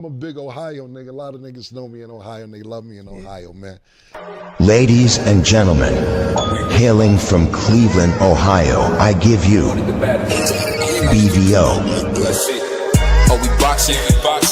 I'm a big Ohio nigga. A lot of niggas know me in Ohio and they love me in Ohio, man. Ladies and gentlemen, hailing from Cleveland, Ohio, I give you BVO. Oh, we boxing?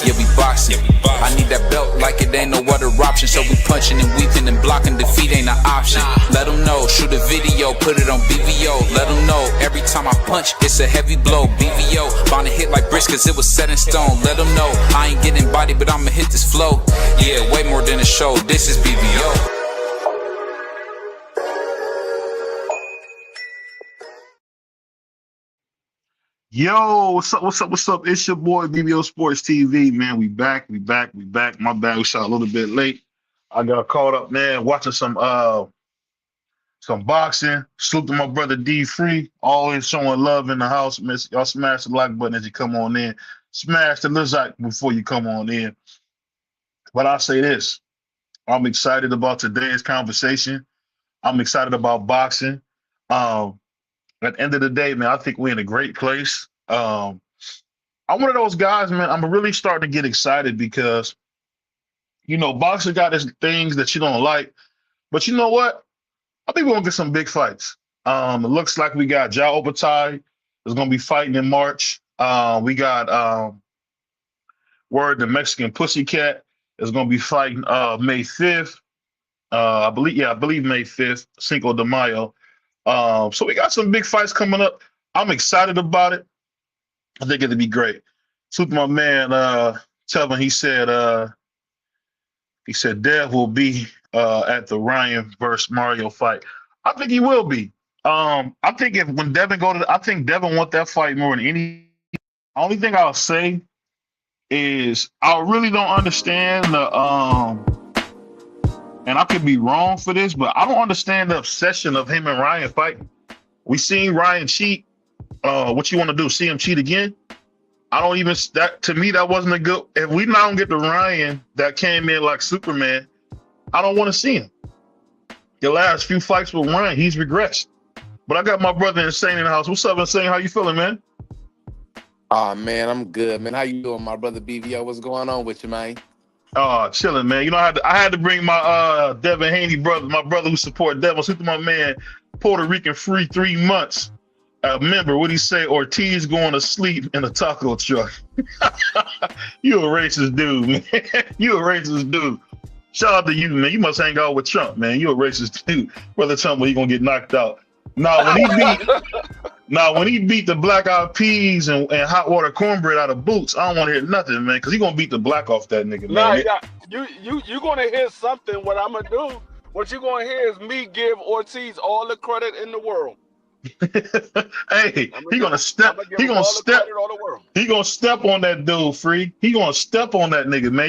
Yeah, we boxing. I need that belt like it ain't no other option. So we punching and weaving and blocking. Defeat ain't an option. Let them know, shoot a video, put it on BVO. Let them know, every time I punch, it's a heavy blow. BVO, bound to hit like bricks cause it was set in stone. Let them know, I ain't getting body, but I'ma hit this flow. Yeah, way more than a show, this is BVO. Yo, what's up? It's your boy BBO Sports TV, man. We back. My bad, we shot a little bit late. I got caught up, man, watching some boxing. Salute to my brother D Free, always showing love in the house. Miss y'all smash the like button as you come on in. Smash the like before you come on in. But I'll say this. I'm excited about today's conversation. I'm excited about boxing. At the end of the day, man, I think we're in a great place. I'm one of those guys, man, I'm really starting to get excited because, boxing got these things that you don't like. But you know what? I think we're going to get some big fights. It looks like we got Ja Opatai is going to be fighting in March. We got Word, the Mexican Pussycat is going to be fighting May 5th. I believe May 5th, Cinco de Mayo. So we got some big fights coming up. I'm excited about it. I think it'll be great. So my man Tevin, he said Dev will be at the Ryan versus Mario fight. I think he will be. I think when Devin I think Devin want that fight more than any. Only thing I'll say is I really don't understand and I could be wrong for this, but I don't understand the obsession of him and Ryan fighting. We seen Ryan cheat. What you want to do? See him cheat again? To me, that wasn't a good. If we now don't get the Ryan that came in like Superman, I don't want to see him. The last few fights with Ryan, he's regressed. But I got my brother Insane in the house. What's up, Insane? How you feeling, man? Oh man, I'm good, man. How you doing, my brother BVO? What's going on with you, man? Chilling, man. I had to bring my Devin Haney brother, my brother who support Devin. Super my man, Puerto Rican free 3 months. Remember what he say? Ortiz going to sleep in a taco truck. You a racist dude, man. You a racist dude. Shout out to you, man. You must hang out with Trump, man. You a racist dude. Brother Trump, when he gonna get knocked out? When he beat the Black Eyed Peas and hot water cornbread out of Boots, I don't want to hear nothing, man, because he gonna beat the black off that nigga, man. You gonna hear something. What I'm gonna do? What you gonna hear is me give Ortiz all the credit in the world. Hey, he gonna step on that dude, Free. He gonna step on that nigga, man.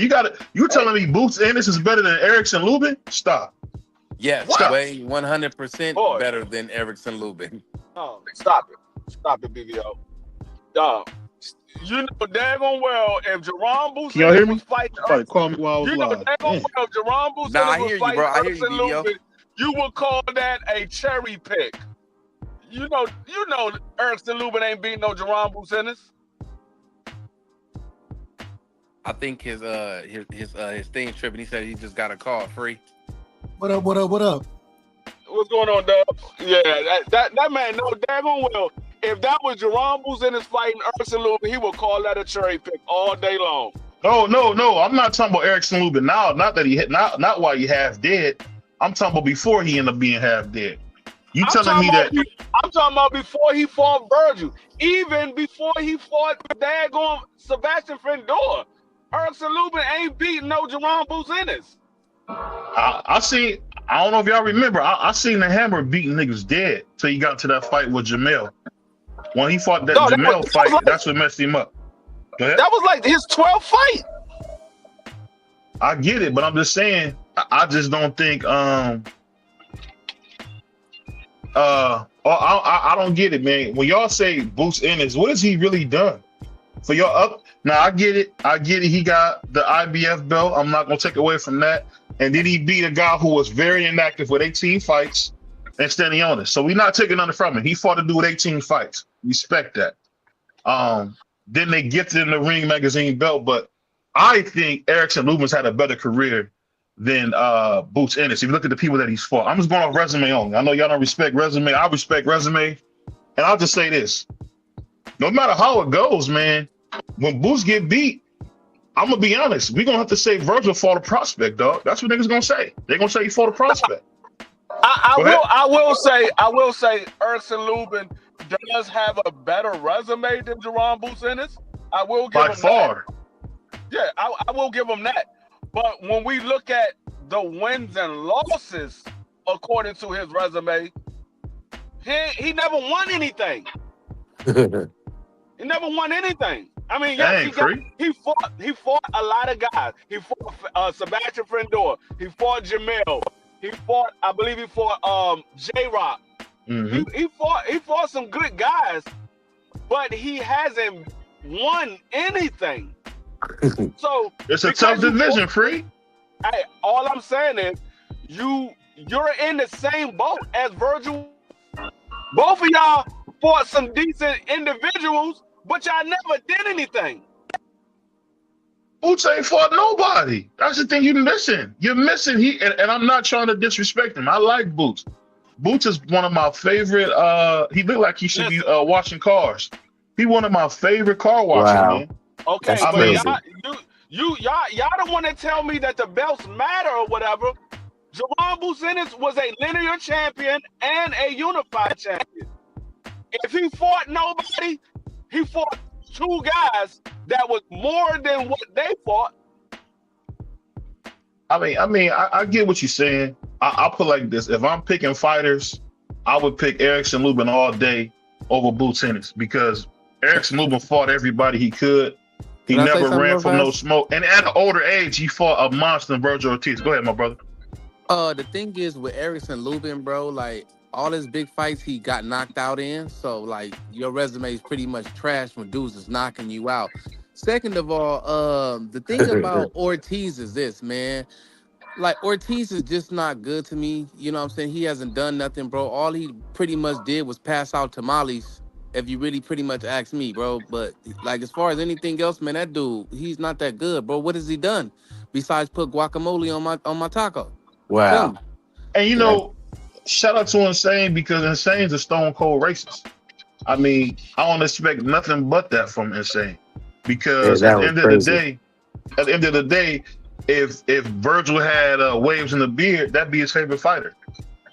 You telling me Boots Ennis is better than Erickson Lubin? Stop. Yes, way 100% better than Erickson Lubin. Oh, stop it, BBO. Dog, you know daggone well if Jerome Boots was fighting, call me while I was live. Daggone well if Jerome Boots was fighting Erickson Lubin, you would call that a cherry pick. You know, Erickson Lubin ain't beating no Jerome Boots Ennis. I think his thing's tripping. He said he just got a call. Free. What up? What's going on, Dub? Yeah, that man know daggone well. If that was Jerome Boots Ennis fighting Erickson Lubin, he would call that a cherry pick all day long. No. I'm not talking about Erickson Lubin now. Not that he hit. Not while he half dead. I'm talking about before he ended up being half dead. I'm talking about before he fought Virgil. Even before he fought daggone Sebastian Fendor. Erickson Lubin ain't beating no Jerome Boots Ennis. I don't know if y'all remember. I seen the Hammer beating niggas dead till he got to that fight with Jamel. When he fought Jamel fight, that's what messed him up. That was like his 12th fight. I get it, but I'm just saying, I just don't think I don't get it, man. When y'all say Boots Ennis, what has he really done for y'all up? Now I get it. He got the IBF belt. I'm not gonna take away from that. And then he beat a guy who was very inactive with 18 fights and standing on it. So we're not taking nothing from him. He fought a dude with 18 fights. Respect that. Then they gifted him the Ring Magazine belt, but I think Erickson Lubin's had a better career than Boots Ennis. If you look at the people that he's fought, I'm just going off resume only. I know y'all don't respect resume. I respect resume. And I'll just say this. No matter how it goes, man, when Boots get beat, I'm going to be honest. We're going to have to say Virgil fought a prospect, dog. That's what niggas going to say. They're going to say he fought a prospect. I will say Erickson Lubin does have a better resume than Jerron Boots Ennis. I will give him far. That. Yeah, I will give him that. But when we look at the wins and losses according to his resume, he never won anything. He never won anything. I mean, yes, he fought a lot of guys. He fought Sebastian Frendor. He fought Jamel. I believe he fought J-Rock. Mm-hmm. He fought some good guys, but he hasn't won anything. So it's a tough division, Free. Hey, all I'm saying is you're in the same boat as Virgil. Both of y'all fought some decent individuals, but y'all never did anything. Boots ain't fought nobody. That's the thing you're missing. You're missing. And I'm not trying to disrespect him. I like Boots. Boots is one of my favorite. He looked like he should be washing cars. He one of my favorite car washers, man. Okay, but y'all don't want to tell me that the belts matter or whatever. Jerron Boots Ennis was a linear champion and a unified champion. If he fought nobody, he fought two guys that was more than what they fought. I get what you're saying. I'll put it like this. If I'm picking fighters, I would pick Erickson Lubin all day over Boots Ennis because Erickson Lubin fought everybody he could. He never ran from no smoke. And at an older age, he fought a monster in Virgil Ortiz. Go ahead, my brother. The thing is with Erickson Lubin, bro, like all his big fights he got knocked out in. So like your resume is pretty much trash when dudes is knocking you out. Second of all, the thing about Ortiz is this, man. Like Ortiz is just not good to me. You know what I'm saying? He hasn't done nothing, bro. All he pretty much did was pass out tamales. If you really pretty much ask me, bro. But like as far as anything else, man, that dude, he's not that good, bro. What has he done besides put guacamole on my taco? Wow. And you know, shout out to Insane because Insane's a stone cold racist. I mean, I don't expect nothing but that from Insane. Because at the end of the day, if Virgil had waves in the beard, that'd be his favorite fighter.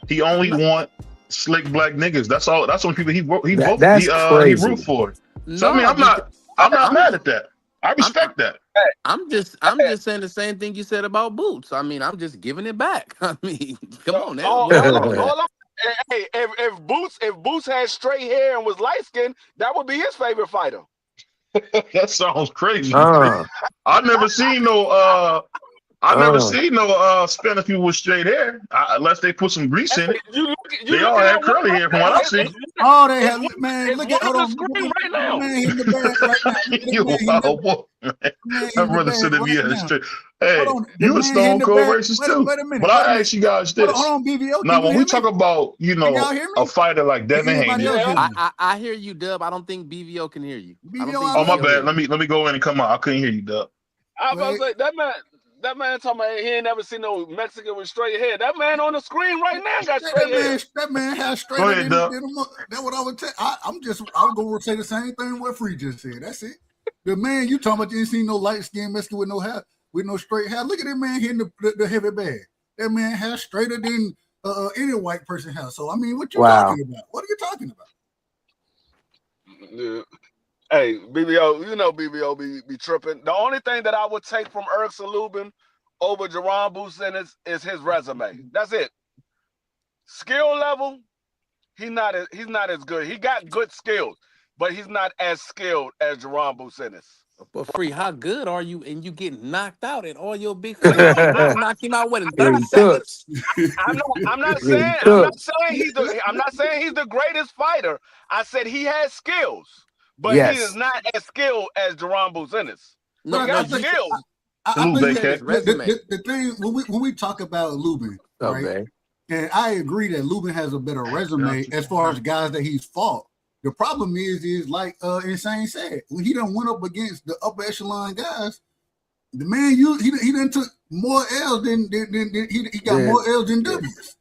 He only want slick black niggas. That's all. That's what people he root for. So I mean, I'm not mad at that. I respect that. I'm just saying the same thing you said about Boots. I mean, I'm just giving it back. I mean, come on now. Hey, if Boots had straight hair and was light skinned, that would be his favorite fighter. That sounds crazy. I never seen no Spanish people with straight hair unless they put some grease in it. They all have curly hair from what I've seen. Oh, they have, man. Look at the screen right now. Man, hitting the bag right now. You wild boy, man. That brother said if he had a straight. Hey, you a stone cold racist too. But I ask you guys this. Hold on, BVO. Now, when we talk about, a fighter like Devin Haney. I hear you, Dub. I don't think BVO can hear you. Oh, my bad. Let me go in and come out. I couldn't hear you, Dub. I was like, that man talking about he ain't never seen no Mexican with straight hair. That man on the screen right now got straight hair. That man has straight hair. That's what I would tell. I'm going to say the same thing what Free just said. That's it. The man you talking about, you ain't seen no light skin Mexican with no hair, with no straight hair. Look at that man hitting the heavy bag. That man has straighter than any white person has. So, I mean, what you talking about? What are you talking about? Yeah. Hey, BBO, BBO be tripping. The only thing that I would take from Erickson Lubin over Jerron Boots Ennis is his resume. That's it. Skill level, he's not as good. He got good skills, but he's not as skilled as Jerron Boots Ennis. But Free, how good are you? And you get knocked out at all your big fights. Knock him out in 30 seconds. I'm not saying he's the greatest fighter. I said he has skills. But he is not as skilled as Jerron Boots Ennis. No, he got skills. I think the thing when we talk about Lubin, right? And I agree that Lubin has a better resume as far as guys that he's fought. The problem is like Insane said, when he done went up against the upper echelon guys, The man, he done took more L's than he got more L's than W's.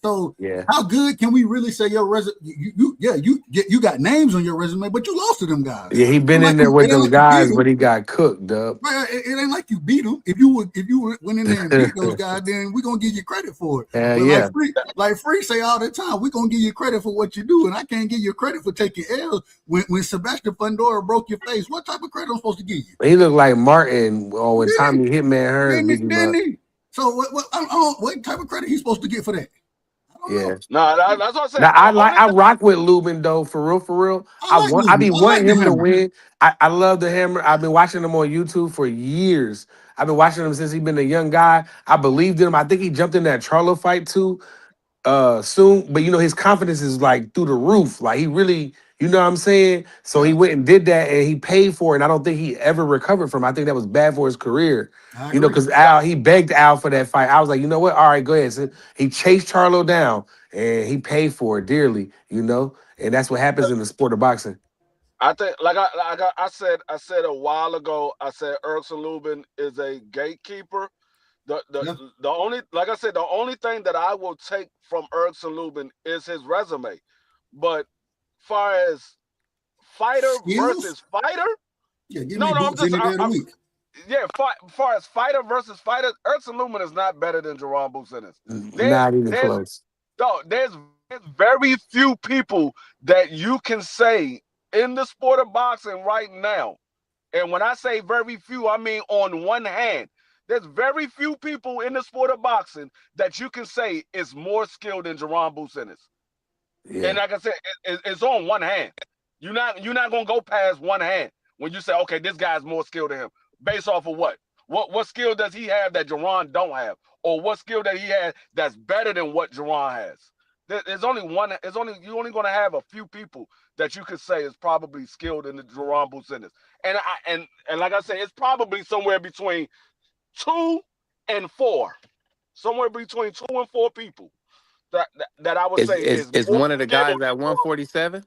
So how good can we really say your resume? You got names on your resume, but you lost to them guys. Yeah, he been in there with them guys, but he got cooked up. Right, it ain't like you beat them. If you went in there and beat those guys, then we're gonna give you credit for it. But like Free say all the time, we're gonna give you credit for what you do, and I can't give you credit for taking L's. When Sebastian Fundora broke your face, what type of credit I'm supposed to give you? He looked like Martin when Tommy Hitman Hearns beat him up. So what type of credit he's supposed to get for that? Yeah, no, that's what I said. Now, I rock with Lubin though, for real. I be wanting him to win. I love the Hammer. I've been watching him on YouTube for years. I've been watching him since he's been a young guy. I believed in him. I think he jumped in that Charlo fight too soon. But his confidence is like through the roof. Like he really, you know what I'm saying? So he went and did that, and he paid for it. And I don't think he ever recovered from it. I think that was bad for his career. Because he begged Al for that fight. I was like, you know what? All right, go ahead. So he chased Charlo down, and he paid for it dearly. And that's what happens in the sport of boxing. I think, like I said a while ago, I said Erkson Lubin is a gatekeeper. The only, like I said, the only thing that I will take from Erkson Lubin is his resume. But far as fighter versus fighter, far as fighter versus fighter, Erkson Lubin is not better than Jerron Business. Not even close. No, there's very few people that you can say in the sport of boxing right now. And when I say very few, I mean on one hand. There's very few people in the sport of boxing that you can say is more skilled than Jerron Business. Yeah. And like I said, it's on one hand. You're not gonna go past one hand when you say, okay, this guy's more skilled than him. Based off of what? What skill does he have that Jerron don't have? Or what skill that he has that's better than what Jerron has? There's only one. You're only gonna have a few people that you could say is probably skilled in the Jerron Business. And like I said, it's probably somewhere between 2 and 4. Somewhere between 2 and 4 people that I would say is one of the guys at 147.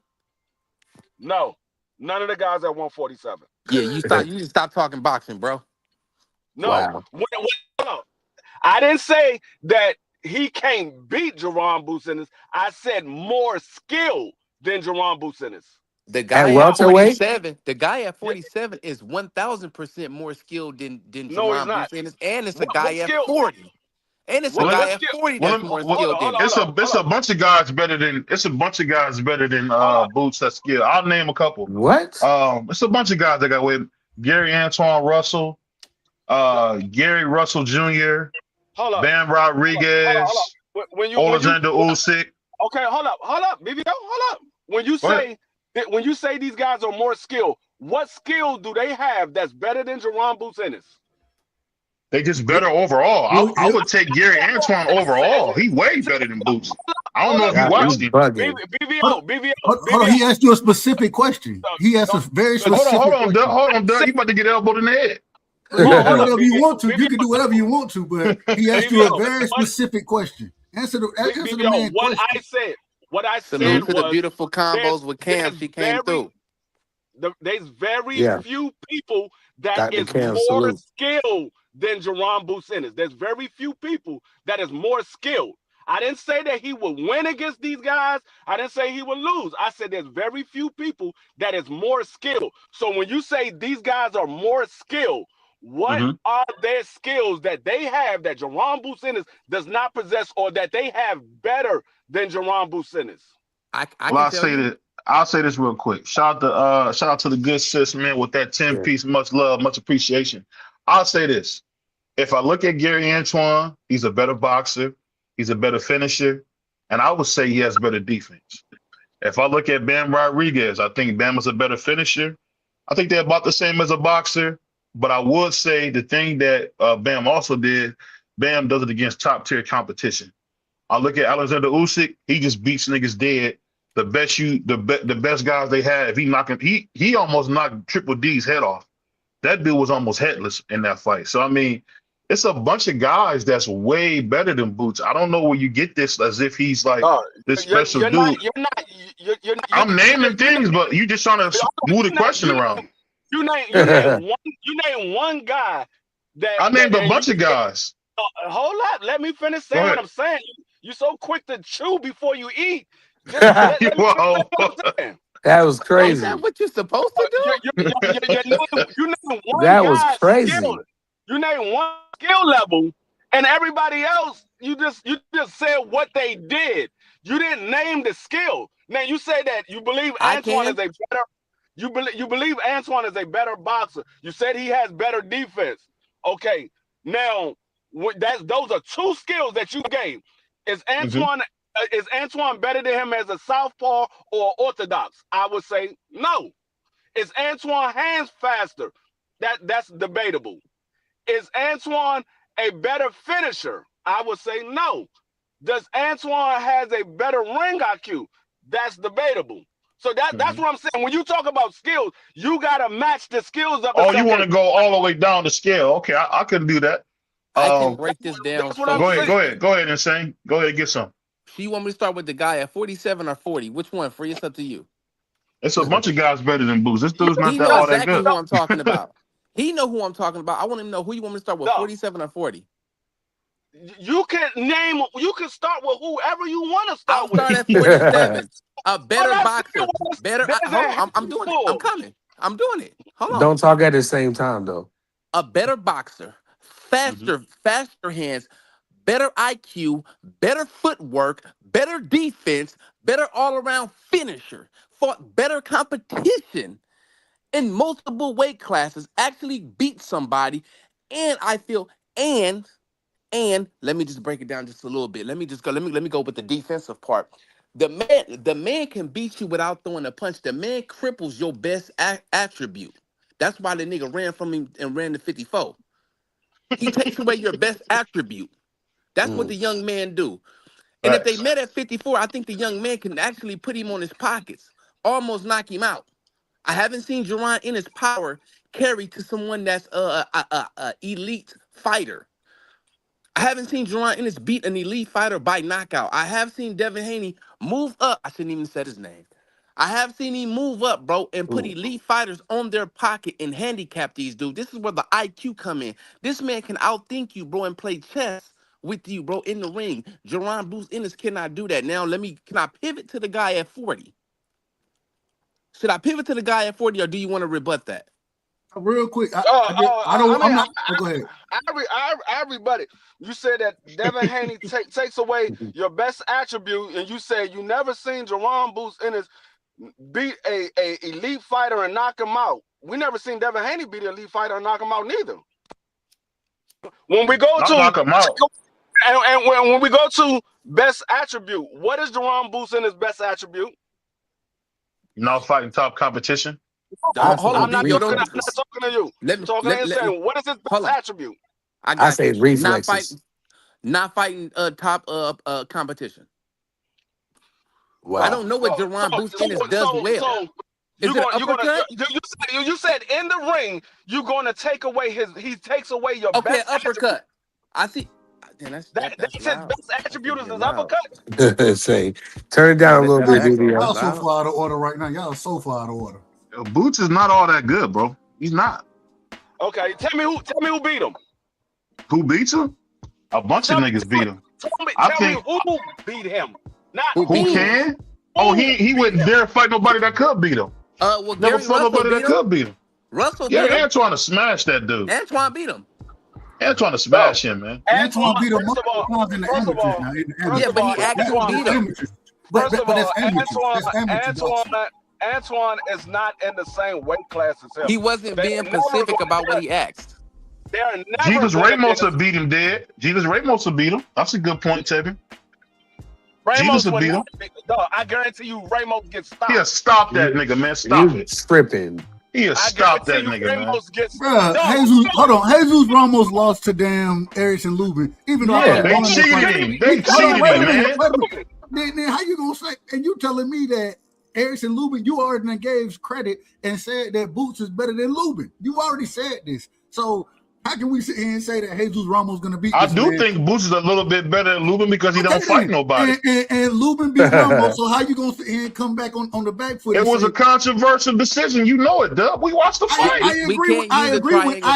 No, none of the guys at 147. Yeah, you just stop talking boxing, bro. No, wow. I didn't say that he can't beat Jerron Business. I said more skill than Jerron Business. The guy at 47, is 1,000% more skilled than Jerron Business, and it's a guy at 40. And it's a guy at 40 that's more skilled than him. It's a bunch of guys better than Boots that's skilled. I'll name a couple. What? It's a bunch of guys that got with Gary Antoine Russell, Gary Russell Jr., Bam Rodriguez, Alexander Usyk. Okay, hold up, BBO, hold up. When you say these guys are more skilled, what skill do they have that's better than Jerron Business? They just better overall. I would take Gary Antoine overall. He way better than Boots. I don't know if you watched him. BBO. He asked you a specific question. He asked a very specific Hold on, Doug. You about to get elbowed in the head. Whatever you want to. You can do whatever you want to, but he asked you a very specific question. Answer the man question. What I said Salute was to the beautiful combos with Cam. She came through. There's very few people that is more skilled than Jerron Business. There's very few people that is more skilled. I didn't say that he would win against these guys. I didn't say he would lose. I said there's very few people that is more skilled. So when you say these guys are more skilled, what are their skills that they have that Jerron Business does not possess, or that they have better than Jerron Business? I'll say this real quick. Shout out to the good sis, man, with that 10-piece. Much love, much appreciation. I'll say this. If I look at Gary Antoine, he's a better boxer. He's a better finisher. And I would say he has better defense. If I look at Bam Rodriguez, I think Bam is a better finisher. I think they're about the same as a boxer. But I would say the thing that Bam also did, Bam does it against top-tier competition. I look at Alexander Usyk, he just beats niggas dead. The best guys they have, he almost knocked Triple D's head off. That dude was almost headless in that fight. So I mean, it's a bunch of guys that's way better than Boots. I don't know where you get this as if he's like this special dude. I'm naming things, but you just trying to move the question around. You name one guy I named a bunch of guys. Hold up, let me finish saying what I'm saying. You so quick to chew before you eat. Just let me finish what I'm saying. That was crazy. Is that what you're supposed to do? You name one that was guy's crazy. skill. You name one skill level, and everybody else, you just said what they did. You didn't name the skill. Now you say that you believe Antoine is a better. You believe Antoine is a better boxer. You said he has better defense. Okay, now those are two skills that you gave. Is Antoine better than him as a southpaw or orthodox? I would say no. Is Antoine hands faster? That's debatable. Is Antoine a better finisher? I would say no. Does Antoine has a better ring IQ? That's debatable. So that's what I'm saying. When you talk about skills, you gotta match the skills of. Oh, you want to go all the way down the scale? Okay, I can do that. I can break this down. Go ahead, Insane. Go ahead, get some. So you want me to start with the guy at 47 or 40? Which one? Free, it's up to you. It's a bunch of guys better than Boots. This dude's not that all that good. He knows exactly who I'm talking about. He know who I'm talking about. I want him to know who you want me to start with, 47 or 40. You can start with whoever you want to start with. I'll start at 47. A better boxer. I'm doing it. I'm coming. I'm doing it. Hold on. Don't talk at the same time, though. A better boxer. Faster hands. Better IQ. Better footwork. Better defense. Better all-around finisher. Fought better competition in multiple weight classes. Actually beat somebody. And I feel, and let me just break it down just a little bit. Let me go with the defensive part. The man can beat you without throwing a punch. The man cripples your best attribute. That's why the nigga ran from him and ran to 54. He takes away your best attribute. That's what the young man do. And if they met at 54, I think the young man can actually put him on his pockets, almost knock him out. I haven't seen Jerron in his power carry to someone that's a elite fighter. I haven't seen Jerron Ennis beat an elite fighter by knockout. I have seen Devin Haney move up. I shouldn't even said his name. I have seen him move up, bro, and put elite fighters on their pocket and handicap these dudes. This is where the IQ come in. This man can outthink you, bro, and play chess with you, bro, in the ring. Jerron Bruce Ennis cannot do that. Now, can I pivot to the guy at 40? Should I pivot to the guy at 40, or do you want to rebut that? Real quick, go ahead. Everybody, you said that Devin Haney takes away your best attribute, and you said you never seen Jerron Bruce Ennis beat a elite fighter and knock him out. We never seen Devin Haney beat an elite fighter and knock him out neither. When we go to knock him out. And when we go to best attribute, what is Jerron Bruce Ennis' best attribute? Not fighting top competition. Hold on, I'm not talking to you. What is his best attribute? I say reflexes. Not fighting top competition. Wow. I don't know what Jerron Bruce Ennis does well. You said in the ring you're going to take away he takes away your best uppercut. Attribute. I see. That's his best attribute is his uppercut. Say, turn it down a little bit, dude. Y'all so far out of order right now. Y'all so far out of order. Boots is not all that good, bro. He's not. Okay, tell me who beat him. Who beats him? A bunch of niggas beat him. Tell me who beat him. Not who can? Oh, he wouldn't dare fight nobody that could beat him. Never fought nobody that could beat him. Russell beat him. Antoine to smash that dude. Antoine beat him. Antoine to smash him, man. Antoine beat him multiple times in the amateurs. Yeah, but he actually beat him. First of all, Antoine is not in the same weight class as him. He wasn't being specific about what he asked. Jesus Ramos will beat him dead. Jesus Ramos will beat him. That's a good point, Tevin. Jesus will beat him. I guarantee you Ramos gets stopped. Yeah, stop that nigga, man. Stop it. Stripping. Yeah, stop that nigga, man. Hold on. Jesus Ramos lost to damn Erickson Lubin. Even though they cheated him. They cheated him, man. Then how you gonna say? And you telling me that Erickson Lubin, you already gave credit and said that Boots is better than Lubin. You already said this. So How can we sit here and say that Jesus Ramos going to beat I this do man? think Boots is a little bit better than Lubin because he don't fight nobody. And Lubin beat Ramos, so how you going to sit here and come back on the back foot? It was a controversial decision. You know it, Dub. We watched the fight. I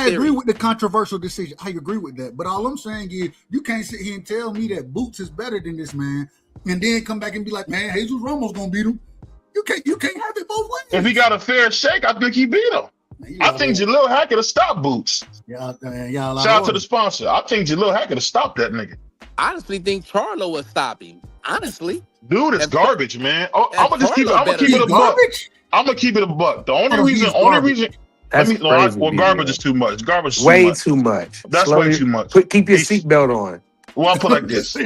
agree with the controversial decision. I agree with that. But all I'm saying is you can't sit here and tell me that Boots is better than this man and then come back and be like, man, Jesus Ramos going to beat him. You can't have it both ways. If he got a fair shake, I think he beat him. I think Jalil Hackett will stop Boots. Shout out to the sponsor. I think Jalil Hackett will stop that nigga. I honestly think Charlo will stop him. Honestly. Dude, it's garbage, man. I'm gonna keep it a buck. I'm gonna keep it a buck. The only reason That's crazy, garbage is too much. Garbage is way too much. That's way too much. Keep your seatbelt on. Well, I'll put it like this. I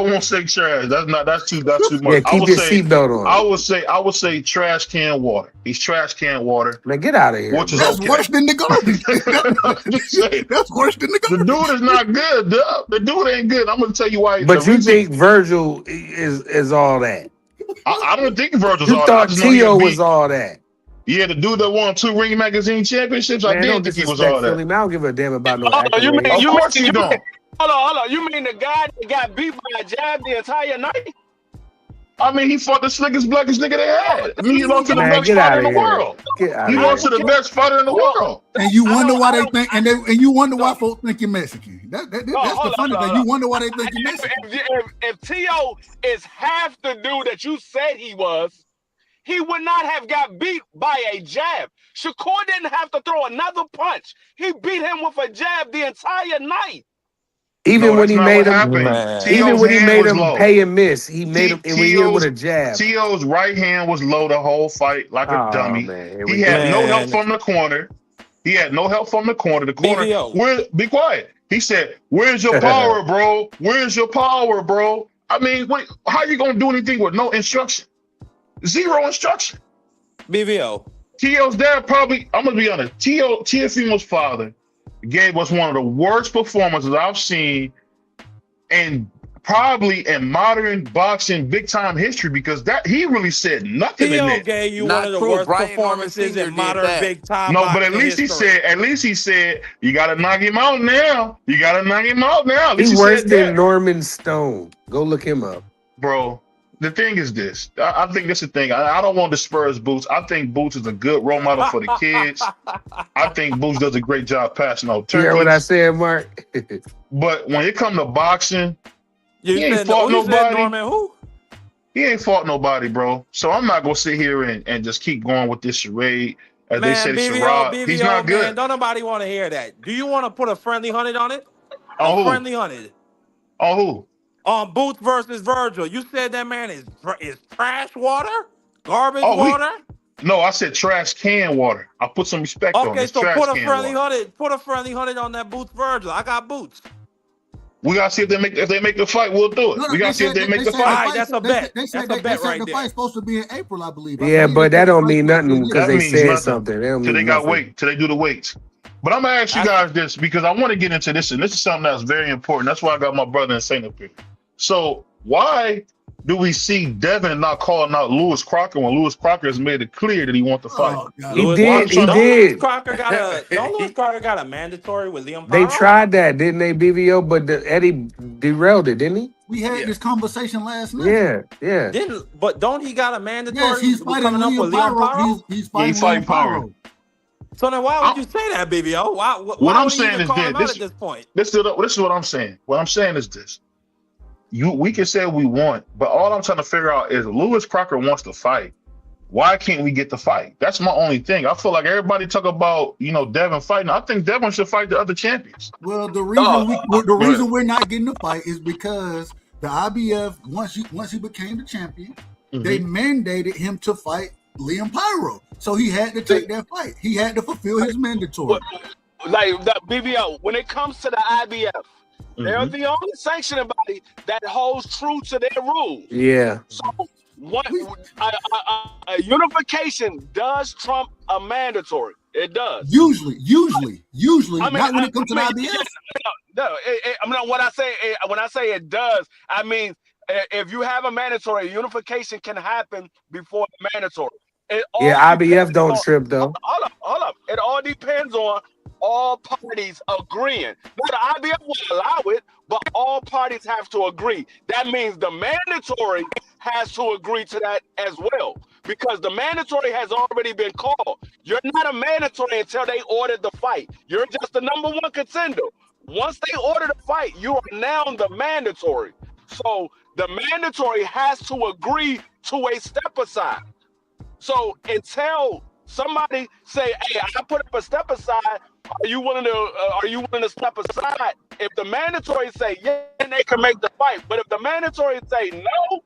won't say trash. That's too much. Yeah, keep your seatbelt on. I would say trash can water. He's trash can water. Man, get out of here. That's worse than the garbage. That's worse than the garbage. The dude is not good, duh. The dude ain't good. I'm gonna tell you why. But you think Virgil is all that? I don't think Virgil's all that. You thought Tio was all that. Yeah, the dude that won 2 Ring Magazine championships, I didn't think he was all that. I don't give a damn about no Of course you don't. Hold on. You mean the guy that got beat by a jab the entire night? I mean, he fought the slickest, blackest nigga they had. I mean, he lost to the best fighter in the world. He lost to the best fighter in the world. And you wonder why they think, and you wonder why folks think you're Mexican. That's the funny thing. You wonder why they think you're Mexican. If Tio is half the dude that you said he was, he would not have got beat by a jab. Shakur didn't have to throw another punch. He beat him with a jab the entire night. Even when he made him pay and miss, he made him and we hit him with a jab. Tio's right hand was low the whole fight like a dummy. He had no help from the corner. The corner. Be quiet. He said, "Where's your power, bro? Where's your power, bro?" I mean, wait, how you gonna do anything with no instruction? Zero instruction. BVO. Tio's dad probably, I'm gonna be honest, Teofimo's father gave us one of the worst performances I've seen in probably in modern boxing big time history because that he really said nothing in Tio it. gave you one of the worst performances in modern big time. No, but at least he said, you gotta knock him out now. He's worse than Norman Stone. Go look him up. Bro. The thing is this. I think this is the thing. I don't want to disparage Boots. I think Boots is a good role model for the kids. I think Boots does a great job passing out turkeys. You hear what I said, Mark? But when it comes to boxing, he ain't fought nobody. Norman, who? He ain't fought nobody, bro. So I'm not going to sit here and just keep going with this charade. As they say, charade. He's not good. Man, don't nobody want to hear that. Do you want to put a friendly 100 on it? On who? Friendly 100. On who? On Boots versus Virgil. You said that man is trash water? Garbage water? No, I said trash can water. I put some respect on it. Okay, so put a friendly 100. Put a friendly 100 on that Boots Virgil. I got Boots. We gotta see if they make the fight. We'll do it. We gotta see if they make the fight. All right, that's a bet. That's a bet right there. The fight's supposed to be in April, I believe. Yeah, but that don't mean nothing because they said something. Till they got weight. Till they do the weights. But I'm gonna ask you guys this because I want to get into this, and this is something that's very important. That's why I got my brother Insane up here. So why do we see Devin not calling out Lewis Crocker when Lewis Crocker has made it clear that he wants to fight? He did. Lewis Crocker got a mandatory with Liam Powell? They tried that, didn't they, BVO? But Eddie derailed it, didn't he? We had this conversation last night. Yeah. But don't he got a mandatory? Yes, he's fighting Liam Powell. He's fighting Powell. So then why would you say that, BVO? What I'm saying is this. At this point? This is what I'm saying. What I'm saying is this. We can say we want, but all I'm trying to figure out is Lewis Crocker wants to fight. Why can't we get the fight? That's my only thing. I feel like everybody talk about, Devin fighting. I think Devin should fight the other champions. Well, the reason we're not getting the fight is because the IBF, once he became the champion, they mandated him to fight Liam Pyro. So he had to take that fight. He had to fulfill his mandatory. Like the BBO, when it comes to the IBF, they're the only sanctioning body that holds true to their rules. Yeah. So a unification does trump a mandatory. It does. Usually. Not when it comes to the IBF. No, when I say it does, I mean if you have a mandatory, unification can happen before the mandatory. It all Yeah, IBF depends don't on. trip though. Hold up. It all depends on all parties agreeing. Now the IBF will allow it, but all parties have to agree. That means the mandatory has to agree to that as well, because the mandatory has already been called. You're not a mandatory until they ordered the fight. You're just the #1 contender. Once they order the fight, you are now the mandatory. So the mandatory has to agree to a step aside. So until somebody say, "Hey, I put up a step aside. Are you willing to step aside?" If the mandatory say yeah, then they can make the fight. But if the mandatory say no,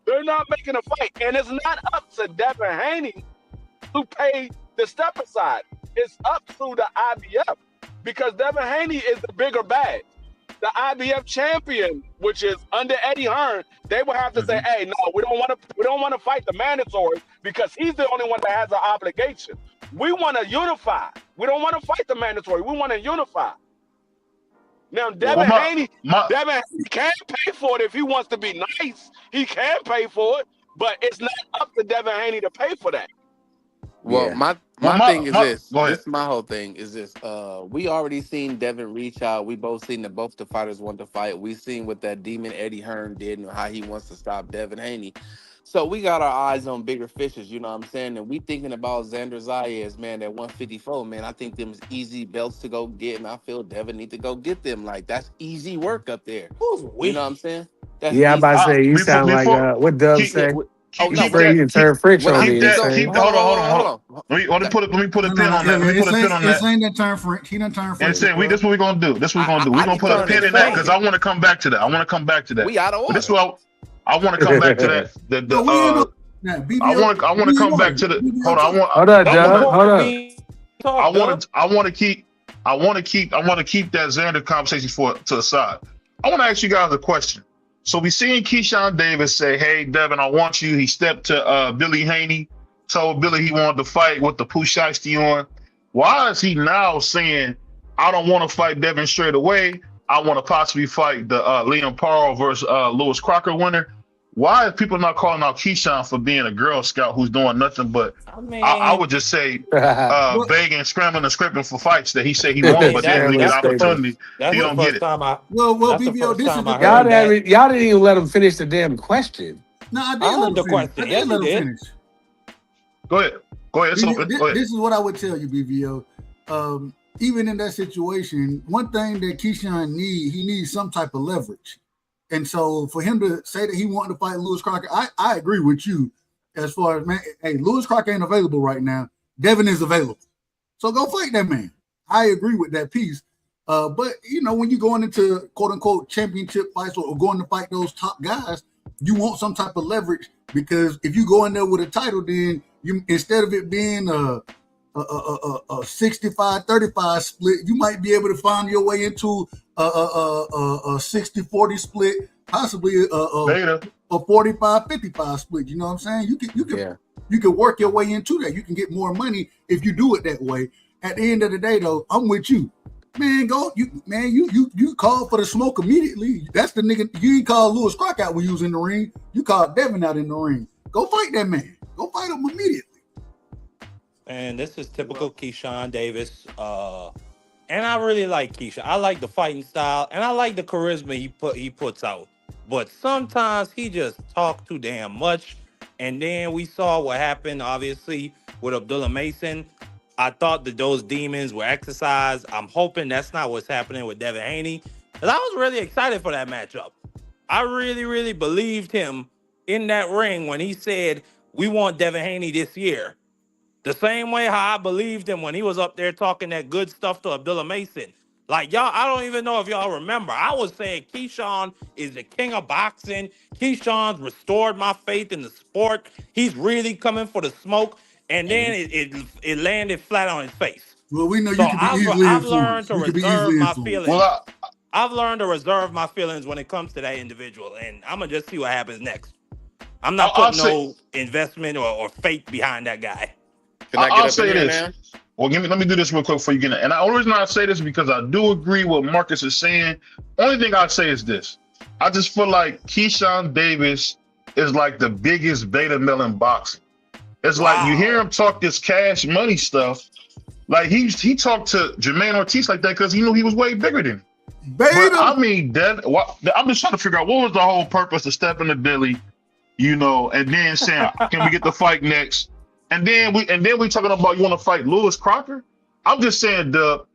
they're not making a fight. And it's not up to Devin Haney to pay the step aside. It's up to the IBF, because Devin Haney is the bigger bag. The IBF champion, which is under Eddie Hearn, they will have to say, "Hey, no, we don't want to fight the mandatory, because he's the only one that has an obligation. We want to unify. We don't want to fight the mandatory. We want to unify." Now, Devin Haney can pay for it if he wants to be nice. He can pay for it, but it's not up to Devin Haney to pay for that. Well, Yeah. my thing is this. Go ahead. This is my whole thing is this. We already seen Devin reach out. We both seen that both the fighters want to fight. We seen what that demon Eddie Hearn did and how he wants to stop Devin Haney. So we got our eyes on bigger fishes, you know what I'm saying? And we thinking about Xander Zayas, man, at 154, man. I think them is easy belts to go get, and I feel Devin need to go get them. Like, that's easy work up there. You know what I'm saying? That's Yeah, I'm about to say you sound like what Dub keep, say. Oh, You can turn French on me. Hold on. Let me put a pin on that. Let me put a pin on that. It ain't that turn French. He done turned French. And this is what we're gonna do. We're gonna put a pin in that, because I want to come back to that. We out of order. This is what I want to come back to that. I want to come back to the. Hold on. I want to keep that Xander conversation to the side. I want to ask you guys a question. So we seen Keyshawn Davis say, "Hey, Devin, I want you." He stepped to Billy Haney, told Billy he wanted to fight with the Pusheisty on. Why is he now saying, "I don't want to fight Devin straight away. I want to possibly fight the Liam Parle versus Lewis Crocker winner"? Why is people not calling out Keyshawn for being a Girl Scout who's doing nothing but, I would just say, begging, scrambling, and scripting for fights that he said he wanted, but then when he get opportunity, he don't get it. Well, BBO, this is y'all didn't even let him finish the damn question. No, I did let him finish. Go ahead. It's open. Go ahead. This is what I would tell you, BBO. Even in that situation, one thing that Keyshawn he needs some type of leverage. And so for him to say that he wanted to fight Lewis Crocker, I agree with you as far as, man, hey, Lewis Crocker ain't available right now. Devin is available. So go fight that man. I agree with that piece. But, you know, when you're going into quote-unquote championship fights or going to fight those top guys, you want some type of leverage, because if you go in there with a title, then you, instead of it being a 65-35 split, you might be able to find your way into a 60-40 split, possibly a 45-55 split. You know what I'm saying? You can work your way into that. You can get more money if you do it that way. At the end of the day, though, I'm with you. Man, you call for the smoke immediately. That's the nigga. You ain't call Lewis Crocker out when you was in the ring. You called Devin out in the ring. Go fight that man. Go fight him immediately. And this is typical Keyshawn Davis. And I really like Keyshawn. I like the fighting style, and I like the charisma he puts out. But sometimes he just talks too damn much. And then we saw what happened, obviously, with Abdullah Mason. I thought that those demons were exercised. I'm hoping that's not what's happening with Devin Haney, because I was really excited for that matchup. I really, really believed him in that ring when he said, "We want Devin Haney this year." The same way how I believed him when he was up there talking that good stuff to Abdullah Mason. Like, y'all, I don't even know if y'all remember. I was saying Keyshawn is the king of boxing. Keyshawn's restored my faith in the sport. He's really coming for the smoke. And then it landed flat on his face. Well, we know you can be easily influenced. I've learned to reserve my feelings. I've learned to reserve my feelings when it comes to that individual. And I'm going to just see what happens next. I'm not putting no investment or faith behind that guy. I'll say this. Well, let me do this real quick before you get in. And the only reason I say this is because I do agree with what Marcus is saying. Only thing I'd say is this. I just feel like Keyshawn Davis is like the biggest beta male in boxing. It's like you hear him talk this cash money stuff. Like he talked to Jermaine Ortiz like that because he knew he was way bigger than him. But I mean, I'm just trying to figure out what was the whole purpose of stepping to Billy, and then saying, "Can we get the fight next?" And then we talking about you want to fight Lewis Crocker. I'm just saying, Dub,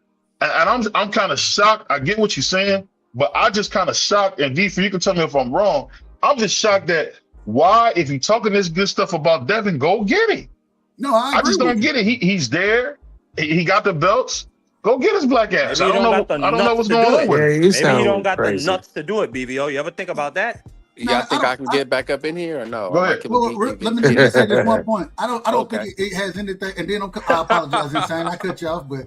and I'm kind of shocked. I get what you're saying, but I just kind of shocked. And D, you can tell me if I'm wrong. I'm just shocked that why, if you're talking this good stuff about Devin, go get it. No, I just don't get it. He's there. He got the belts. Go get his black ass. I don't know what's going on with it. Maybe he don't got the nuts to do it, BVO. You ever think about that? Y'all think I can get back up in here or no? Go ahead. Let me just say this one point. I don't think it has anything. And then I apologize, Insane. I cut you off, but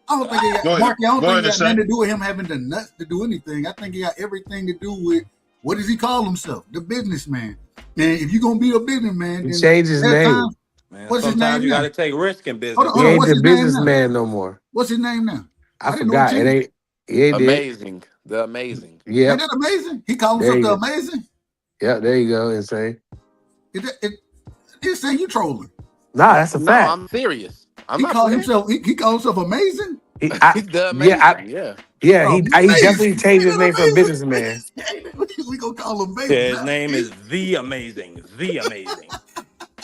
I don't think it got Marky. I don't think it got nothing to do with him having the nuts to do anything. I think it got everything to do with what does he call himself? The businessman. And if you're gonna be a businessman, then change his name. Man, what's his name? You got to take risk in business. He ain't the businessman no more. What's his name now? I forgot. It ain't. Amazing. The Amazing. Yeah. Ain't that amazing? He called himself the Amazing. Yeah, there you go. Insane. Insane, you trolling? Nah, that's a fact. I'm serious. He called himself amazing. He's the Amazing. Yeah. He definitely changed his name from businessman. We gonna call him Amazing. Yeah, his name is The Amazing. The Amazing.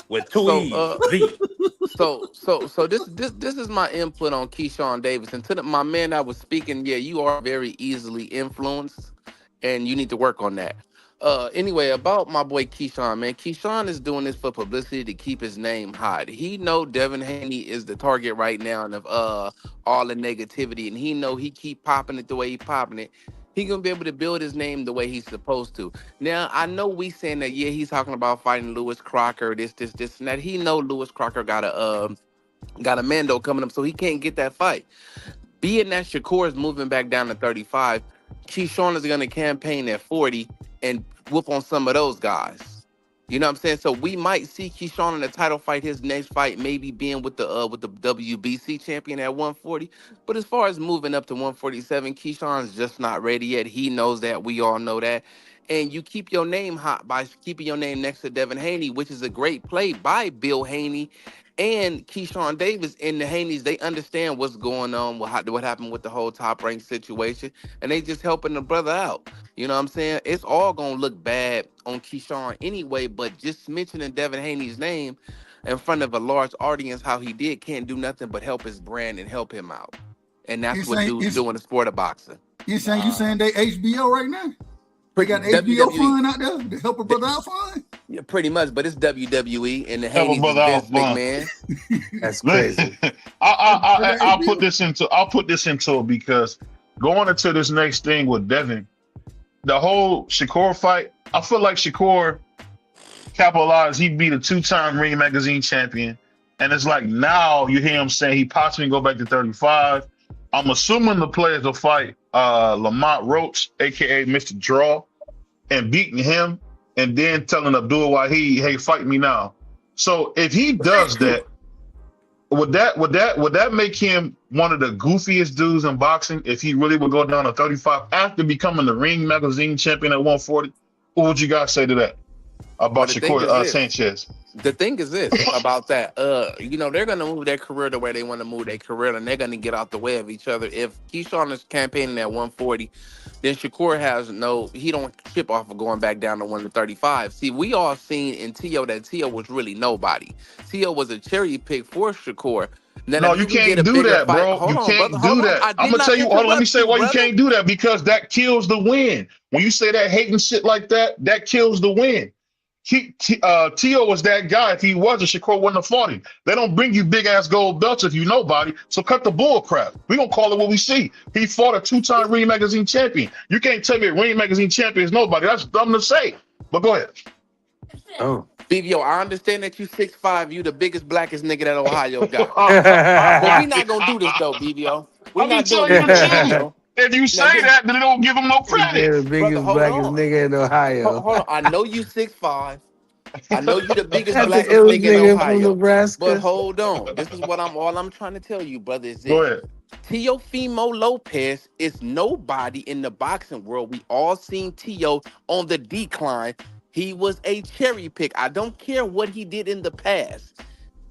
With two E's. So this is my input on Keyshawn Davis. And to my man that was speaking, yeah, you are very easily influenced, and you need to work on that. Anyway, about my boy Keyshawn, man. Keyshawn is doing this for publicity to keep his name hot. He know Devin Haney is the target right now of all the negativity, and he know he keep popping it the way he popping it. He gonna be able to build his name the way he's supposed to. Now, I know we saying that, yeah, he's talking about fighting Lewis Crocker, this, and that. He know Lewis Crocker got a Mando coming up, so he can't get that fight. Being that Shakur is moving back down to 35, Keyshawn is gonna campaign at 40 and whoop on some of those guys. You know what I'm saying? So we might see Keyshawn in a title fight. His next fight maybe being with the WBC champion at 140. But as far as moving up to 147, Keyshawn's just not ready yet. He knows that. We all know that. And you keep your name hot by keeping your name next to Devin Haney, which is a great play by Bill Haney and Keyshawn Davis. And the Haneys, they understand what's going on, what happened with the whole Top Rank situation, and they just helping the brother out. You know what I'm saying? It's all going to look bad on Keyshawn anyway, but just mentioning Devin Haney's name in front of a large audience, how he did, can't do nothing but help his brand and help him out. And that's what dudes do in the sport of boxing. You saying they HBO right now? They got HBO fund out there to help a brother out fund? Yeah, pretty much, but it's WWE and the Haney's Vince McMahon. That's crazy. I'll put this into it because going into this next thing with Devin, the whole Shakur fight, I feel like Shakur capitalized. He beat a 2-time Ring Magazine champion. And it's like now you hear him saying he possibly go back to 35. I'm assuming the players will fight Lamont Roach, a.k.a. Mr. Draw, and beating him and then telling Abdul Wahid, hey, fight me now. So if he does that, would that make him one of the goofiest dudes in boxing if he really would go down to 35 after becoming the Ring Magazine champion at 140? What would you guys say to that about Shakur Sanchez? The thing is this about that, they're going to move their career the way they want to move their career, and they're going to get out the way of each other. If Keyshawn is campaigning at 140, then Shakur he don't chip off of going back down to 135. See, we all seen in Tio that Tio was really nobody. Tio was a cherry pick for Shakur. Now, no, you can't do that, bro. You can't do that. I'm going to tell you, let me say why you can't do that, because that kills the win. When you say that hating shit like that, that kills the win. Tio was that guy. If he wasn't, Shakur wouldn't have fought him. They don't bring you big ass gold belts if you nobody. So cut the bull crap. We gonna call it what we see. He fought a 2-time Ring Magazine champion. You can't tell me a Ring Magazine champion is nobody. That's dumb to say. But go ahead. Oh, BVO, I understand that you 6'5", you the biggest, blackest nigga that Ohio got. But we not gonna do this though, BVO. We not doing this. If you say that, then they don't give him no credit. You're the biggest, blackest nigga in Ohio. Hold on. I know you 6'5". I know you the biggest, blackest nigga in Ohio. From Nebraska. But hold on. This is what I'm trying to tell you, brother. Is Go ahead. Teofimo Lopez is nobody in the boxing world. We all seen Tio on the decline. He was a cherry pick. I don't care what he did in the past.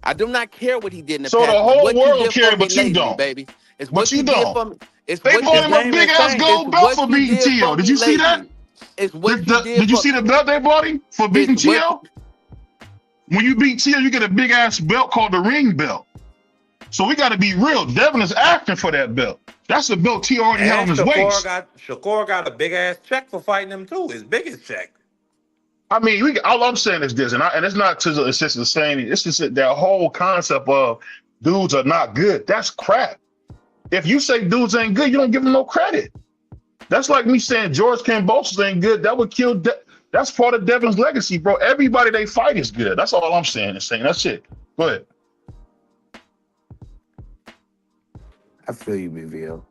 I do not care what he did in the So past. the It's whole what you world did care, for me but you lately, don't. baby. It's But what you you did don't. for me. It's They what bought you him His a name did. big is ass Tank. gold It's belt what for you beating did T.O. for Did me you see that? lately. It's what you did Did you for see the belt they bought him for beating it's what T.O.? When you beat T.O., you get a big ass belt called the ring belt. So we got to be real. Devin is asking for that belt. That's the belt T.O. already had on And his waist. Shakur got a big ass check for fighting him too. His biggest check. I mean, all I'm saying is this, and it's not to it's just the same. It's just that whole concept of dudes are not good. That's crap. If you say dudes ain't good, you don't give them no credit. That's like me saying George Kambosos ain't good. That would kill. That's part of Devin's legacy, bro. Everybody they fight is good. That's all I'm saying. That's it. Go ahead. I feel you, BVO.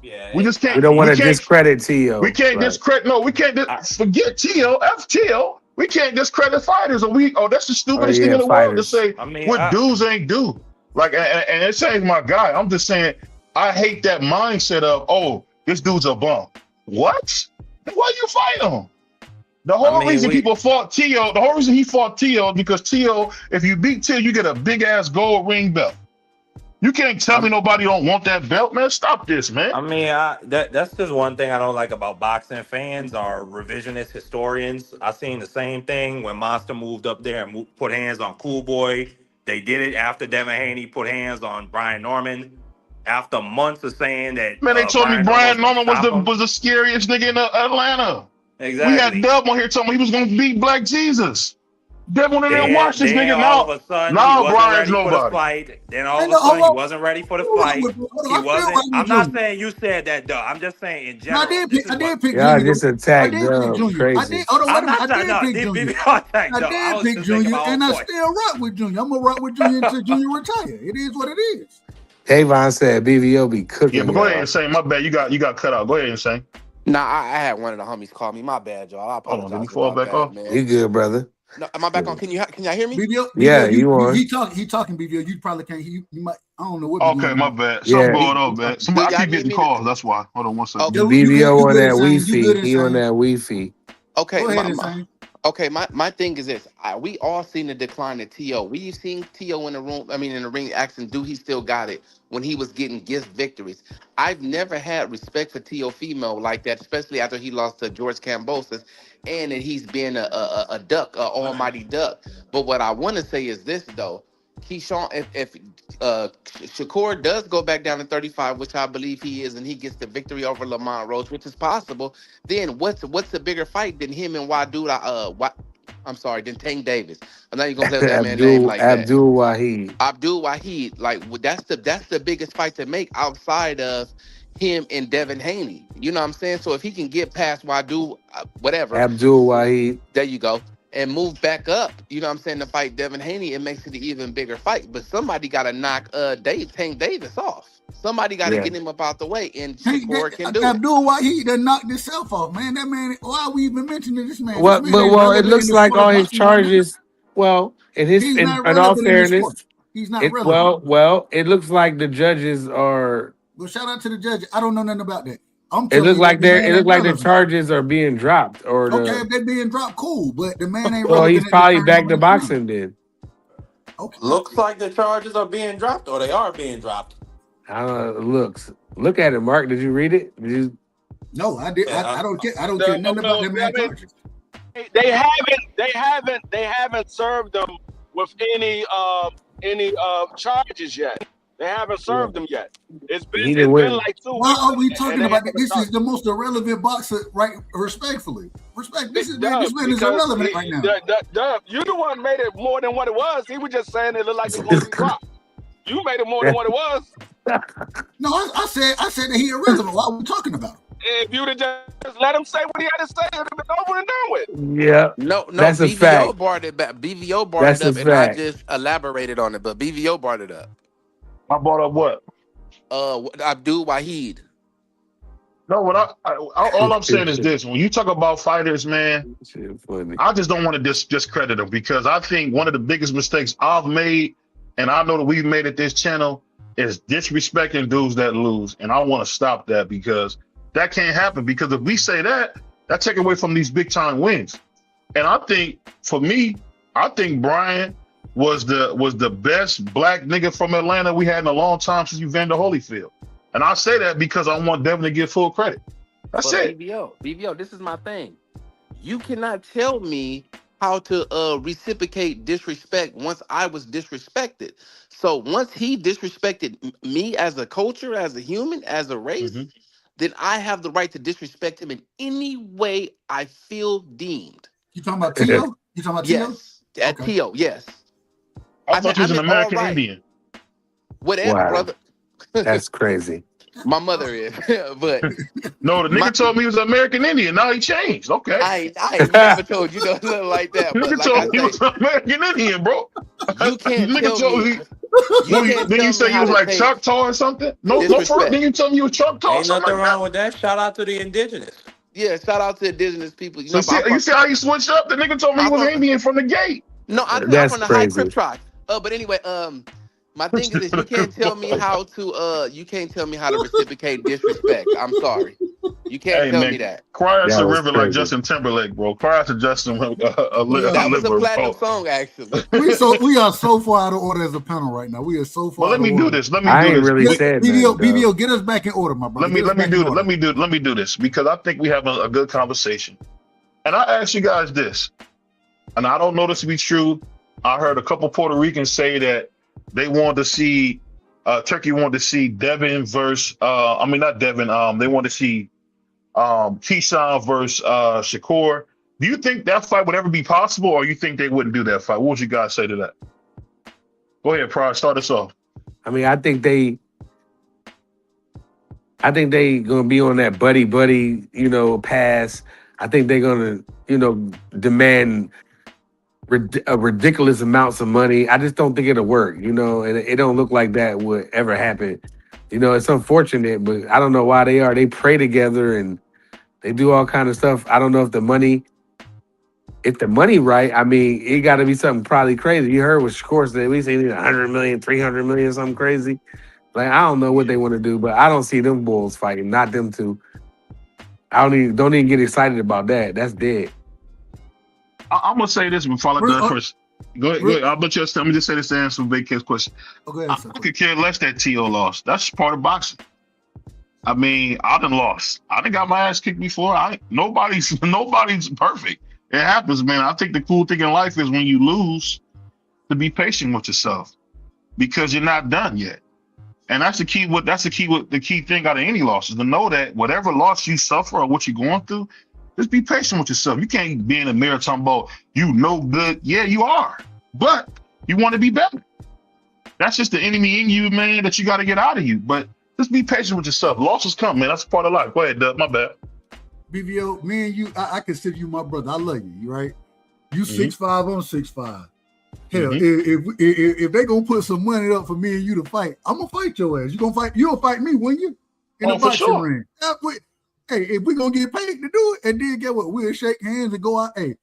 Yeah, We just We can't. don't want We to can't. discredit T.O. We can't Right. discredit. No, we can't forget T.O. F T.O. We can't discredit fighters. That's the Oh stupidest thing yeah, in the world to fighters. say. I mean, What dudes ain't do. Like, and it ain't my guy. I'm just saying. I hate that mindset of, oh, this dude's a bum. What? Why you fight him? The whole reason people fought T.O., the whole reason he fought T.O. because T.O., if you beat T.O., you get a big ass gold ring belt. You can't tell me nobody don't want that belt, man. Stop this, man. I mean, that's just one thing I don't like about boxing fans are revisionist historians. I seen the same thing when Monster moved up there and put hands on Cool Boy. They did it after Devin Haney put hands on Brian Norman. After months of saying that Man, they told me Brian Norman was Brian going to Norman stop him. was the scariest nigga in Atlanta. We had Exactly. Dub on here telling me he was gonna beat Black Jesus. Dub went in there and watched this Then nigga. all of a sudden he Now wasn't Brian's ready for the nobody. fight. Then all Hey, of no, a sudden hold he on. wasn't ready for the Hold fight. on. He I feel wasn't. right with I'm not Junior. saying you said that, though. I'm just saying in No, I general. did This pick. is I what did pick Y'all Junior. just I attacked did pick Dub. Junior. I Crazy. did. Hold on, wait I'm a minute. not I trying. did No, pick did Junior. be contact I though. I did was pick just making Junior, my own and I point. still rock with Junior. I'm gonna rock with Junior until Junior retire. It is what it is. Avon said BVO be Yeah, cooking but go ahead y'all. and say my bad. You got cut out. Go ahead and say. Nah, I had one of the homies call me. My bad, y'all. I Hold on, did he apologize fall about back that, off? man. You good, brother? No, am I back on? Can y'all hear me? BBO, You on? he talking BBO. You probably can't. You might. I don't know what. Okay, going my on. bad. Yeah. Something going on, man. Do I y'all keep need getting me? calls. That's why. Hold on one second. Okay. BVO on good that insane. You Wi-Fi. good He on insane. that Wi-Fi. Okay, Go ahead, insane. okay. My thing is this: we all seen the decline of T.O. We've seen T.O. in the room. I mean, in the ring, asking, "Do he still got it?" When he was getting gift victories. I've never had respect for T.O. female like that, especially after he lost to George Kambosos, and that he's been a duck, a almighty duck. But what I want to say is this though. Keyshawn, if Shakur does go back down to 35, which I believe he is, and he gets the victory over Lamont Rose, which is possible, then what's the bigger fight than him and I'm sorry, than Tank Davis? I'm not even gonna play with that man's name like that. Abdul Wahid. Abdul Wahid, like that's the biggest fight to make outside of him and Devin Haney. You know what I'm saying? So if he can get past Wadu, whatever, Abdul Wahid. there you go, and move back up, you know what I'm saying, to fight Devin Haney, it makes it an even bigger fight. But somebody got to knock Tank Davis off. Somebody got to get him up out the way, and Shakur can do it. Abdul Wahid done knocked himself off, man. That man. Why are we even mentioning this man? Well, This man ain't it relevant in looks the like sport of all his boxing right now. charges. Well, He's not in all relevant in the sport. fairness, He's not relevant. well, it looks like the judges are. Well, shout out to the judge. I don't know nothing about that. I'm It telling looks you like that the man ain't the relevant. charges are being dropped, or Okay, if they're being dropped, cool. But the man ain't well, relevant. he's at probably this back time to of the time. boxing then. Okay. Looks like the charges are being dropped, or they are being dropped. I don't know. Look at it, Mark. Did you read it? Did you? No, I did. Yeah, I don't care. I don't care nothing about that man charges. They haven't served them with any charges yet. They haven't served them yet. It's He been didn't win. like 2 weeks. Why are we and talking they about that? haven't This is charged. the most irrelevant boxer, right? Respectfully, this It man does, is because irrelevant right now. you the one made it more than what it was. He was just saying it looked like it was gonna be dropped. You made it more than what it was. No, I said that he irrelevant. What are we talking about? If you'd have just let him say what he had to say, it would have been over and done with. Yeah, No, that's a BVO fact. brought it back. BVO brought That's it a up, and I fact. just elaborated on it. But BVO brought it up. I brought up what? Abdul Wahid. No, all I'm saying is this: when you talk about fighters, man, Shit, funny. I just don't want to discredit them because I think one of the biggest mistakes I've made, and I know that we've made at this channel, is disrespecting dudes that lose, and I want to stop that because that can't happen. Because if we say that take away from these big time wins. And I think for me, I think Brian was the best black nigga from Atlanta we had in a long time since Evander Holyfield. And I say that because I want Devin to get full credit. That's it. BBO, this is my thing. You cannot tell me how to reciprocate disrespect once I was disrespected. So once he disrespected me as a culture, as a human, as a race, then I have the right to disrespect him in any way I feel deemed. You talking about Tio? You talking about Tio? Yes, at Tio, yes. I thought you was an American Indian. Whatever, brother. That's crazy. My mother is, but no, the nigga told me he was an American Indian. Now he changed. Okay, I ain't never told you nothing like that. But nigga like told me he was an American Indian, bro. You can't nigga tell me. Then you say you was like Choctaw or something? No, for real. Then you tell me you was Choctaw. Ain't nothing wrong with that. Shout out to the indigenous. Yeah, shout out to indigenous people. You see how you switched up? The nigga told me he was Indian from the gate. No, I'm from the high Crip tribe. But anyway, my thing is this: you can't tell me how to reciprocate disrespect. I'm sorry, you can't tell me that. Cry us a river like Justin Timberlake, bro. Cry us to Justin. That was a platinum song, actually. We are so far out of order as a panel right now. We are so far. Well, let me do this. BBO, get us back in order, my brother. Let me do this because I think we have a good conversation. And I ask you guys this, and I don't know this to be true. I heard a couple Puerto Ricans say that they wanted to see Turkey wanted to see Devin versus not Devin. They wanted to see Keyshawn versus Shakur. Do you think that fight would ever be possible, or you think they wouldn't do that fight? What would you guys say to that? Go ahead, Pryor. Start us off. I mean, I think they gonna be on that buddy, pass. I think they're gonna, demand ridiculous amounts of money. I just don't think it'll work, and it don't look like that would ever happen. It's unfortunate, but I don't know why they are. They pray together and they do all kind of stuff. I don't know if the money right. I mean, it got to be something probably crazy. You heard what Shakur said. We say 100 million, 300 million, something crazy. Like, I don't know what they want to do, but I don't see them bulls fighting, not them two. I don't even get excited about that. That's dead. I'm gonna say this before I let the first. Go ahead. I'll let you. Let me just say this to answer Big Kid's question. Okay, I could care less that T.O. lost. That's part of boxing. I mean, I done lost. I done got my ass kicked before. Nobody's perfect. It happens, man. I think the cool thing in life is when you lose, to be patient with yourself, because you're not done yet. And that's the key. The key thing out of any loss is to know that whatever loss you suffer or what you're going through, just be patient with yourself. You can't be in the mirror talking about you no good. Yeah, you are, but you want to be better. That's just the enemy in you, man, that you got to get out of you. But just be patient with yourself. Losses come, man. That's part of life. Go ahead, Doug. My bad. BBO, me and you, I consider you my brother. I love you, right? You 6'5", I'm 6'5". Hell, if they gonna put some money up for me and you to fight, I'm gonna fight your ass. You'll fight me, wouldn't you? In the boxing ring. Hey, if we gonna get paid to do it, and then get what, we'll shake hands and go out. Hey,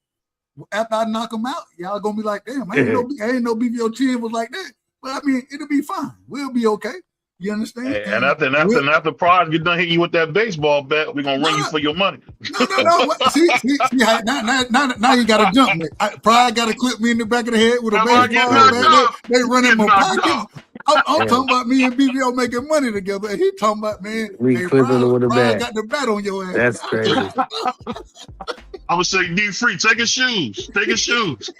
after I knock them out, y'all gonna be like, damn, I ain't no BBO chin was like that. But I mean, it'll be fine. We'll be okay. You understand? Hey, and after Pride get done hitting you with that baseball bat, we're gonna ring you for your money. No. See, now you gotta jump me. Pride gotta clip me in the back of the head with a baseball bat. They run in my pockets. I'm talking about me and BBO making money together, and he talking about, man, clipping with a bat. Got the bat on your ass. That's crazy. I would say, D Free, take his shoes. Take his shoes.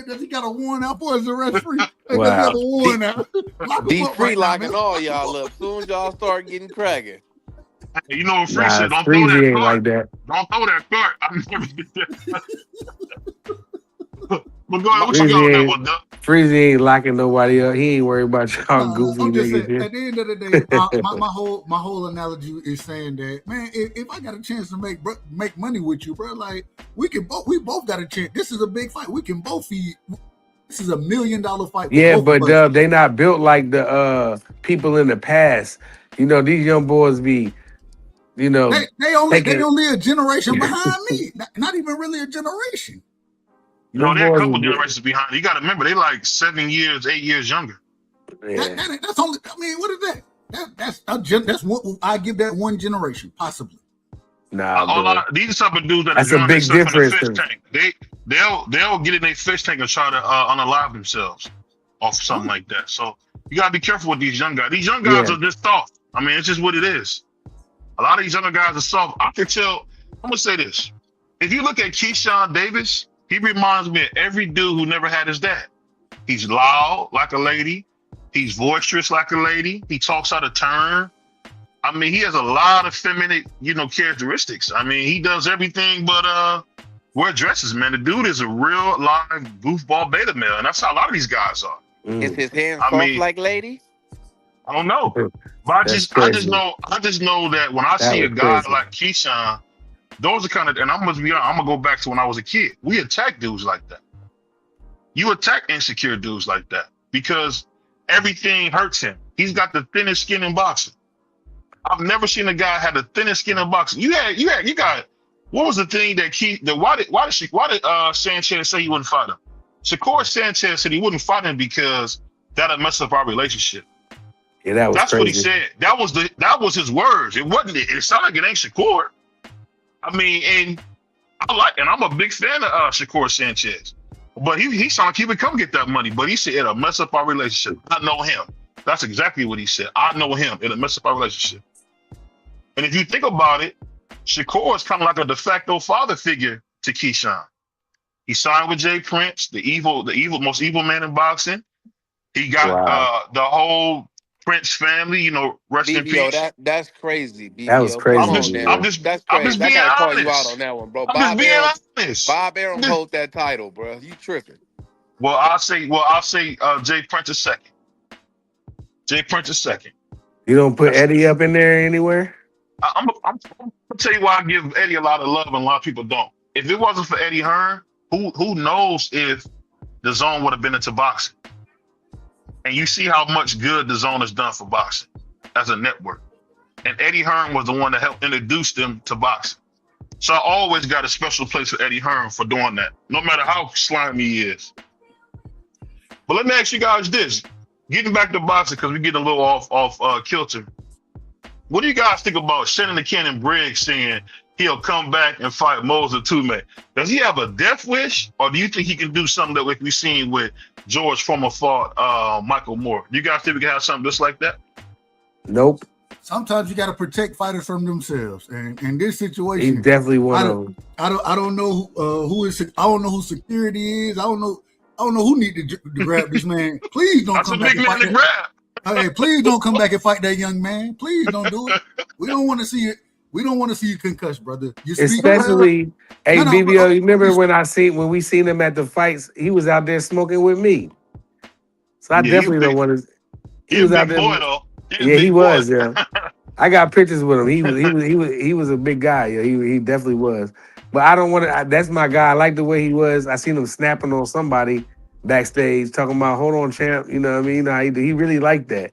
Does he got a warrant out for his arrest free? Wow. D Free locking all y'all up. Soon y'all start getting cracking. Hey, you know what Free said? Don't throw that cart. Like that. Don't throw that cart. I'm never get that. But go ahead, what you got on that one, Doug? Freezy ain't locking nobody up. He ain't worried about y'all goofy niggas. Saying, at the end of the day, my whole analogy is saying that, man, if I got a chance to make money with you, bro, like we both got a chance. This is a big fight. We can both feed. This is $1 million fight. Yeah, but Dub, they not built like the people in the past. These young boys be, they only a generation behind me. Not even really a generation. No, they're a couple generations behind. You got to remember, they like 8 years younger. Yeah. That's only. I mean, what is that? That's what I give that one generation, possibly. Nah, bro. These type of dudes that That's a drown big themselves in a difference. fish tank. They'll get in their fish tank and try to unalive themselves off something like that. So you gotta be careful with these young guys. These young guys are just soft. I mean, it's just what it is. A lot of these younger guys are soft. I can tell. I'm gonna say this: if you look at Keyshawn Davis, he reminds me of every dude who never had his dad. He's loud like a lady. He's boisterous like a lady. He talks out of turn. I mean, he has a lot of feminine, characteristics. I mean, he does everything but wear dresses, man. The dude is a real live goofball beta male, and that's how a lot of these guys are. Is his hands soft like lady? I don't know, but I just know that when I see a guy like Keyshawn, those are kind of, and I'm gonna go back to when I was a kid. We attack dudes like that. You attack insecure dudes like that because everything hurts him. He's got the thinnest skin in boxing. I've never seen a guy have the thinnest skin in boxing. You got. What was the thing why did Sanchez say he wouldn't fight him? Shakur Sanchez said he wouldn't fight him because that'd mess up our relationship. Yeah, that's crazy. What he said. That was his words. It wasn't. It sounded like it ain't Shakur. I mean, and I'm a big fan of Shakur Sanchez, but he sounded like he would come get that money. But he said it'll mess up our relationship. I know him. That's exactly what he said. I know him. It'll mess up our relationship. And if you think about it, Shakur is kind of like a de facto father figure to Keyshawn. He signed with Jay Prince, the most evil man in boxing. He got the whole Prince family, rest in peace. That's crazy. BBO. That was crazy. I'm just being honest. I gotta call you out on that one, bro. I'm just being honest. Bob Arum holds that title, bro. You tripping? Well, I'll say Jay Prince is second. Jay Prince is second. You don't put Eddie up in there anywhere? I'm gonna tell you why I give Eddie a lot of love and a lot of people don't. If it wasn't for Eddie Hearn, who knows if the Zone would have been into boxing? And you see how much good the Zone has done for boxing as a network. And Eddie Hearn was the one that helped introduce them to boxing. So I always got a special place for Eddie Hearn for doing that, no matter how slimy he is. But let me ask you guys this. Getting back to boxing, because we're getting a little off kilter. What do you guys think about Shannon the Cannon Briggs saying he'll come back and fight Moses Tume? Does he have a death wish, or do you think he can do something that we've seen with George Foreman fought Michael Moore? Do you guys think we can have something just like that? Nope. Sometimes you got to protect fighters from themselves, and in this situation, he definitely one. I don't know who is. I don't know who security is. I don't know who need to grab this man. Please don't come back and fight that. Hey, please don't come back and fight that young man. Please don't do it. We don't want to see it. We don't want to see you concussed, brother. Especially, BBO. You remember when we seen him at the fights? He was out there smoking with me. So I definitely don't want to. He was out there. Boy, though. He was. Yeah, I got pictures with him. He was a big guy. Yeah, he definitely was. But I don't want to. That's my guy. I like the way he was. I seen him snapping on somebody backstage, talking about, "Hold on, champ." You know what I mean? He really liked that.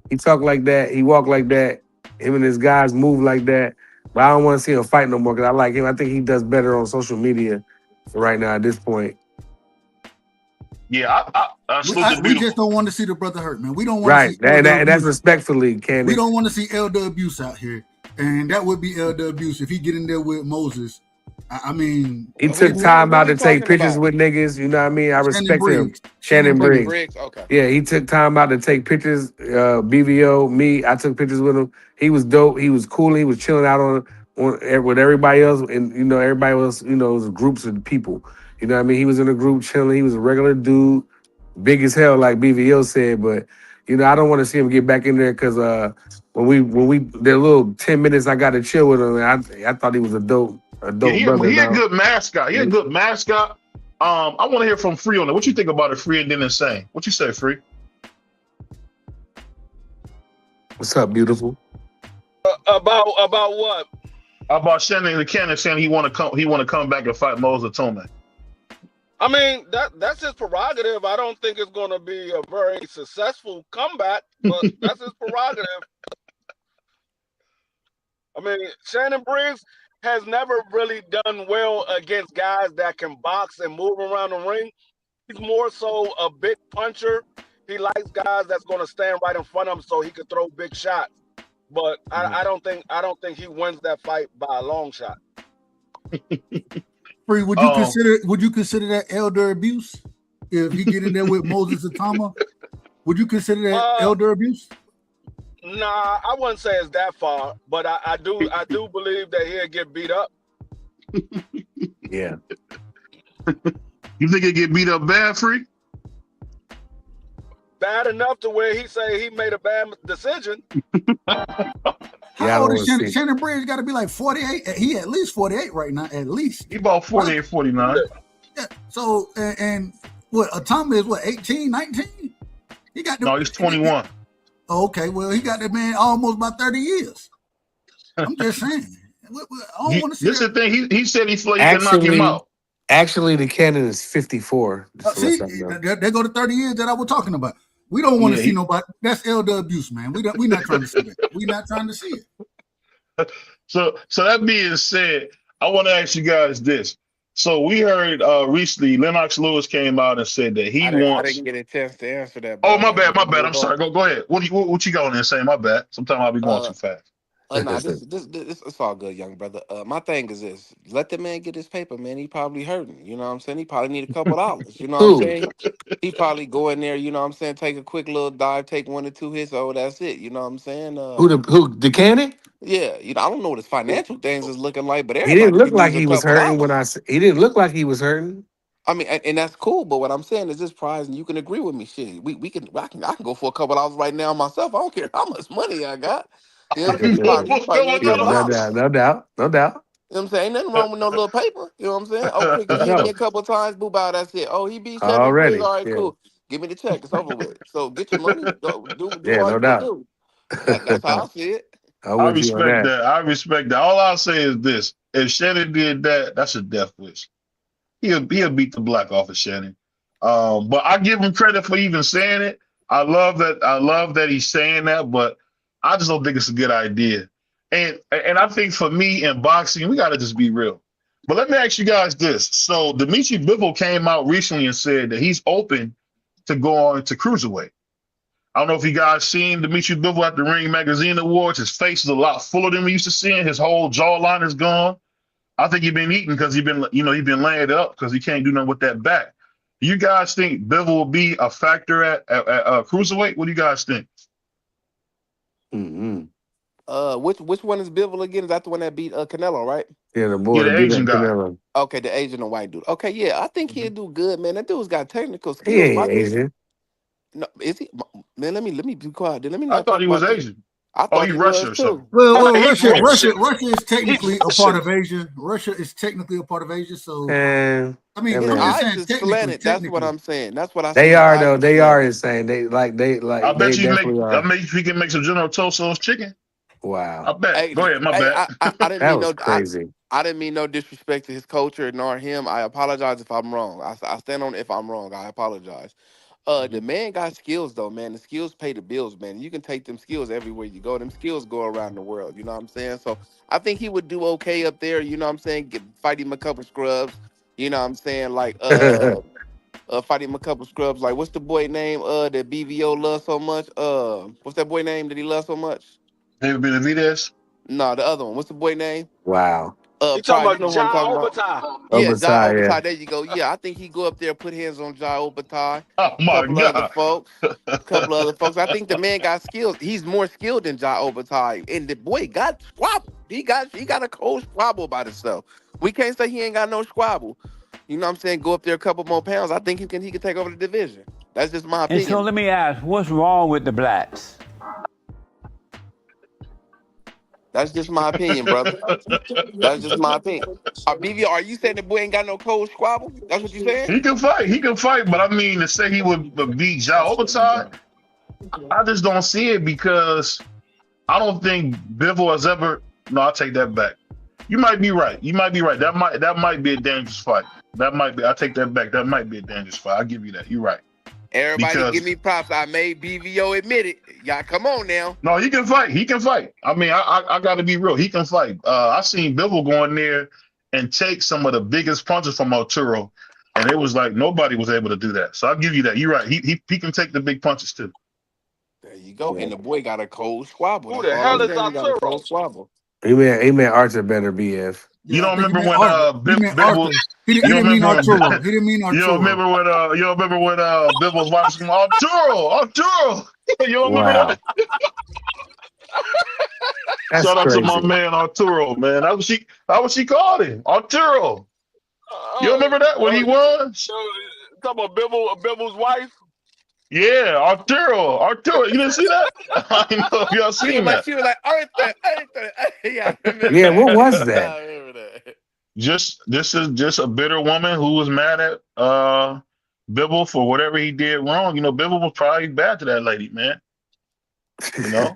He talked like that. He walked like that. Him and his guys move like that. But I don't want to see him fight no more because I like him. I think he does better on social media right now at this point. Yeah, we just don't want to see the brother hurt, man. We don't want to see that's respectfully, Candy. We don't want to see elder abuse out here, and that would be elder abuse if he get in there with Moses. I mean, he took time out to take pictures with niggas. You know what I mean? I respect him. Shannon Briggs. Okay. Yeah, he took time out to take pictures. BVO, me, I took pictures with him. He was dope. He was cool. He was chilling out on with everybody else, and everybody else. It was groups of people. You know what I mean? He was in a group chilling. He was a regular dude, big as hell, like BVO said. But I don't want to see him get back in there because when we their little 10 minutes, I got to chill with him. And I thought he was a dope. Brother. He a good mascot. He a good mascot. I want to hear from Free on that. What you think about it, Free, and then Insane? What you say, Free? What's up, beautiful? About what? About Shannon the Cannon saying he want to come back and fight Moses Tome. I mean, that's his prerogative. I don't think it's going to be a very successful comeback, but that's his prerogative. I mean, Shannon Briggs has never really done well against guys that can box and move around the ring. He's more so a big puncher. He likes guys that's going to stand right in front of him so he could throw big shots. but I don't think he wins that fight by a long shot. Free, would you consider that elder abuse if he get in there with Moses Atama? Would you consider that elder abuse? Nah, I wouldn't say it's that far, but I do believe that he'll get beat up. Yeah. You think he'll get beat up bad, Free? Bad enough to where he say he made a bad decision. How old is Shannon? Shannon Bridge got to be like 48. He at least 48 right now, at least. He about 48, 49. Yeah. So, and what, Atama is what, 18, 19? He got No, he's 21. Okay, well, he got that man almost about 30 years. I'm just saying. I don't want to see this that. is the thing. He said he can knock him out. Actually, the canon is 54. See, there go the 30 years that I was talking about. We don't want to see nobody. That's elder abuse, man. We're not trying to see that. We're not trying to see it. So that being said, I want to ask you guys this. So we heard recently Lennox Lewis came out and said that he wants. I didn't get a chance to answer that. Oh, my bad. I'm sorry. Go ahead. What you got on there saying? My bad. Sometimes I'll be going too fast. Nah, this it's all good, young brother. My thing is this: let the man get his paper, man. He probably hurting. You know what I'm saying? He probably need a couple dollars. You know what I'm saying? He probably go in there. You know what I'm saying? Take a quick little dive, take 1 or 2 hits. Oh, that's it. You know what I'm saying? Who the cannon? Yeah, I don't know what his financial things is looking like, but he didn't look like he was hurting he didn't look like he was hurting. I mean, and that's cool, but what I'm saying is this prize, and you can agree with me. Shit, I can go for a couple dollars right now myself. I don't care how much money I got. You know what I'm saying? No doubt. You know what I'm saying? Ain't nothing wrong with no little paper. You know what I'm saying? Oh, quick, he hit me a couple of times, boo, bow, that's it. Oh, he beat 7 already. All right, cool. Give me the check. It's over with. So get your money. Do no doubt. Do. That's how I see it. I respect that. I respect that. All I'll say is this. If Shannon did that, that's a death wish. He'll beat the black off of Shannon. But I give him credit for even saying it. I love that he's saying that, but I just don't think it's a good idea. And I think for me in boxing, we got to just be real. But let me ask you guys this. So Dimitri Bivol came out recently and said that he's open to go on to cruiserweight. I don't know if you guys seen Dimitri Bivol at the Ring Magazine Awards. His face is a lot fuller than we used to see. His whole jawline is gone. I think he's been eating because he's been laying it up because he can't do nothing with that back. Do you guys think Bivol will be a factor at cruiserweight? What do you guys think? Mm-hmm. Which one is Bivol again? Is that the one that beat Canelo, right? Yeah, the Asian guy. Canelo. Okay, the Asian and white dude. Okay, yeah, I think he'll do good, man. That dude's got technical skills. He ain't Asian. No, is he? Man, let me be quiet. Let me. I thought he was Asian. I thought he Russia was too. Well, Russia is technically a part of Asia. Russia is technically a part of Asia. So I mean, that's what I'm saying. That's what I. They are though. They are insane. They like. I bet you can make some General Toso's chicken. Wow. I bet. Hey, go ahead. My bad. I didn't that mean was crazy. I didn't mean no disrespect to his culture nor him. I apologize if I'm wrong. I stand on it if I'm wrong. I apologize. The man got skills though, man. The skills pay the bills, man. You can take them skills everywhere you go. Them skills go around the world. You know what I'm saying? So I think he would do okay up there. You know what I'm saying? Fight him a couple scrubs. You know what I'm saying? Like fight him a couple scrubs. Like what's the boy name? That BVO loves so much. What's that boy name that he loves so much? David Benavidez? No, the other one. What's the boy name? Wow. You talking about Jai Obertai? Yeah, Jai Obertai. There you go. Yeah, I think he go up there, put hands on Jai Obertai. Oh my God. A couple other folks. I think the man got skills. He's more skilled than Jai Obertai, and the boy got squabble. He got a cold squabble about himself. We can't say he ain't got no squabble. You know what I'm saying? Go up there a couple more pounds. I think he can take over the division. That's just my opinion. And so let me ask, what's wrong with the blacks? That's just my opinion, brother. That's just my opinion. BV, are you saying the boy ain't got no cold squabble? That's what you saying? He can fight, but I mean to say he would beat Jai Obertai, I just don't see it because I don't think Bivol has ever. No, I'll take that back. You might be right. That might be a dangerous fight. I take that back. That might be a dangerous fight. I'll give you that. You're right. Everybody give me props. I made BVO admit it. Y'all come on now. No, he can fight. I mean, I got to be real. He can fight. I seen Bivol go in there and take some of the biggest punches from Arturo, and it was like nobody was able to do that. So I'll give you that. You're right. He can take the big punches too. There you go. And the boy got a cold squabble. Who That's the all hell I'm is saying. He got a Arturo? cold squabble. He meant Archer better, BF. You Yeah, I don't think he remember meant when Arthur. He meant Bill Arthur. was He you didn't don't mean remember when Arturo. He didn't mean you don't Arturo. remember when you don't remember when Bill was watching Arturo. You don't remember Wow. that? That's Shout out to my crazy. man Arturo, man. That was she called him. Arturo. You remember that when he won? Talking about Bibble's wife? Yeah, Arturo. You didn't see that? I don't know if y'all seen that. She was like, Arthur. Yeah, I remember Yeah, that. what was that? I remember that. This is just a bitter woman who was mad at Bibble for whatever he did wrong. You know, Bibble was probably bad to that lady, man. You know,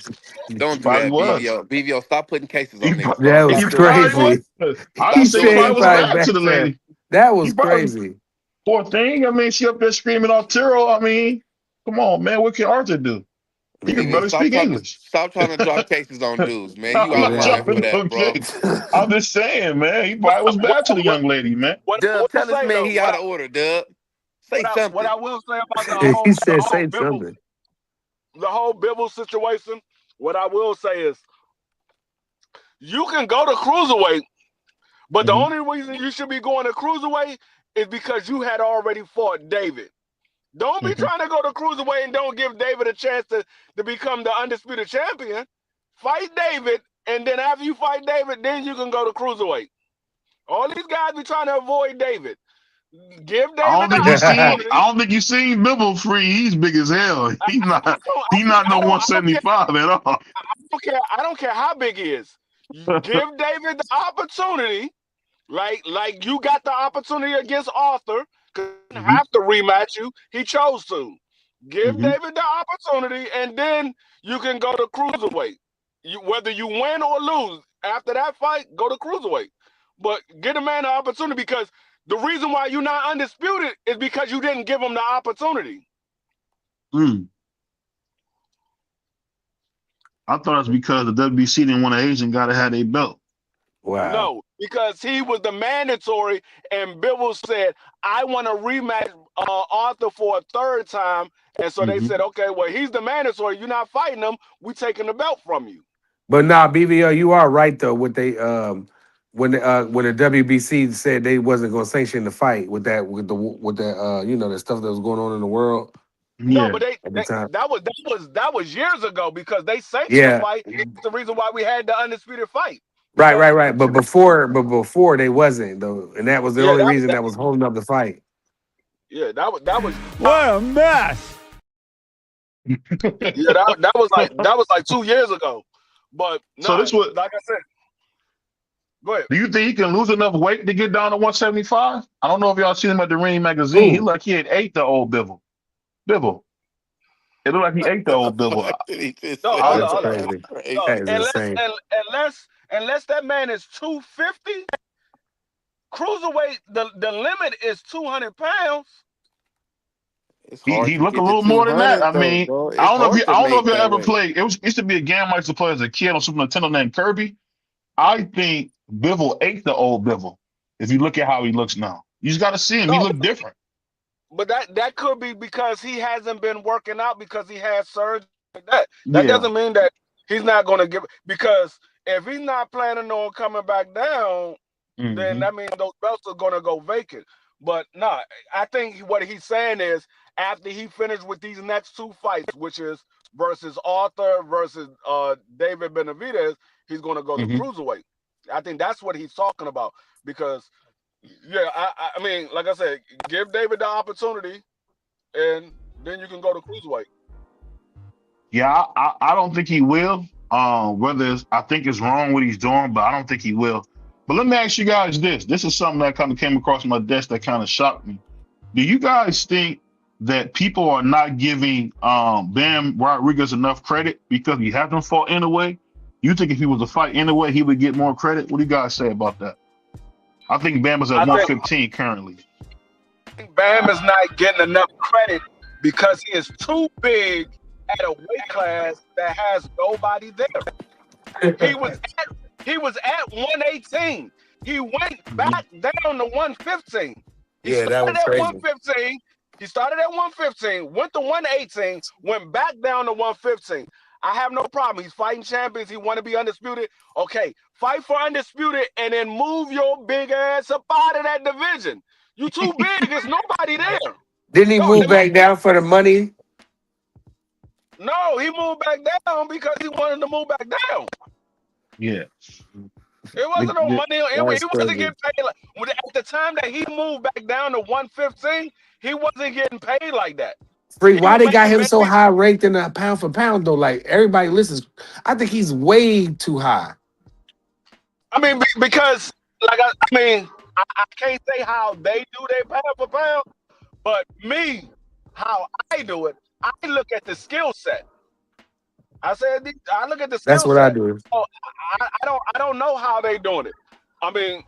Don't do probably that, was. BVO. BVO, stop putting cases He, on niggas. That was he Stop doing that. probably crazy. was. I He just say he said he probably was probably bad to the backtracked. lady. That He was probably crazy. poor thing. I mean, she up there screaming Arturo. I mean, come on, man. What can Arthur do? He can BVO, barely speak English. stop trying to drop cases on dudes, man. You I'm out not of line for dropping that, no bro. case. I'm just saying, man. He probably was bad to the young lady, man. Dub, tell I this say man though? he out of order, Dub. Say What something. I will say about He the said whole say Bibble, something. the whole Bibble situation. What I will say is, you can go to cruiserweight, but the only reason you should be going to cruiserweight is because you had already fought David. Don't be trying to go to cruiserweight and don't give David a chance to become the undisputed champion. Fight David, and then after you fight David, then you can go to cruiserweight. All these guys be trying to avoid David. Give David I the opportunity. don't think you seen Bibble free. He's big as hell. He's not no 175 at all. I don't care how big he is. Give David the opportunity, like you got the opportunity against Arthur, because he didn't have to rematch you. He chose to. Give David the opportunity, and then you can go to cruiserweight. Whether you win or lose after that fight, go to cruiserweight. But get a man the opportunity, because the reason why you're not undisputed is because you didn't give him the opportunity. I thought it was because the WBC didn't want an Asian guy to have a belt. Wow. No, because he was the mandatory, and Bibble said, I want to rematch Arthur for a third time. And so they said, okay, well, he's the mandatory. You're not fighting him. We're taking the belt from you. But nah, BVO, you are right though. What they when the WBC said they wasn't going to sanction the fight with the you know, the stuff that was going on in the world. No, but at the time. that was years ago, because they sanctioned the fight. That's the reason why we had the undisputed fight. Right. But before they wasn't though, and that was the only reason that was holding up the fight. Yeah, that was What a mess. Yeah, that was like 2 years ago. But no, So this was, like I said, go ahead. do you think he can lose enough weight to get down to 175? I don't know if y'all seen him at the Ring magazine. He looked like he had ate the old Bibble. It looked like he ate the old Bibble. That's crazy. That is insane. Unless that man is 250, cruiserweight, the limit is 200 pounds. He looked a little more than that. I mean, I don't know if you ever played. It used to be a game I used to play as a kid on Super Nintendo named Kirby. I think Bivol ate the old Bivol. If you look at how he looks now, you just got to see him. He looked different. But that could be because he hasn't been working out, because he had surgery. That doesn't mean that he's not going to give. Because if he's not planning on coming back down, then that means those belts are going to go vacant. But no, I think what he's saying is, after he finished with these next two fights, which is versus Arthur versus David Benavidez, he's going to go to cruiserweight. I think that's what he's talking about. Because, I mean, like I said, give David the opportunity, and then you can go to cruiserweight. Yeah, I don't think he will. I think it's wrong what he's doing, but I don't think he will. But let me ask you guys this. This is something that kind of came across my desk that kind of shocked me. Do you guys think that people are not giving Bam Rodriguez enough credit because he hasn't fought anyway? You think if he was to fight anyway, he would get more credit? What do you guys say about that? I think Bam is at 115 currently. I think Bam is not getting enough credit because he is too big at a weight class that has nobody there. He was at 118. He went back down to 115. He that was crazy. 115, He started at 115, went to 118, went back down to 115. I have no problem. He's fighting champions. He want to be undisputed. Okay, fight for undisputed and then move your big ass up out of that division. You too big. There's nobody there. Didn't he move back down for the money? No, he moved back down because he wanted to move back down. Yeah. It wasn't no money. He wasn't crazy. getting paid. At the time that he moved back down to 115, he wasn't getting paid like that. Free, why they got him so high ranked in a pound for pound though? Like everybody listens. I think he's way too high. I mean, because like I can't say how they do their pound for pound, but me, how I do it, I look at the skill set. I look at the skill set. That's what I do. So I don't know how they doing it. I mean,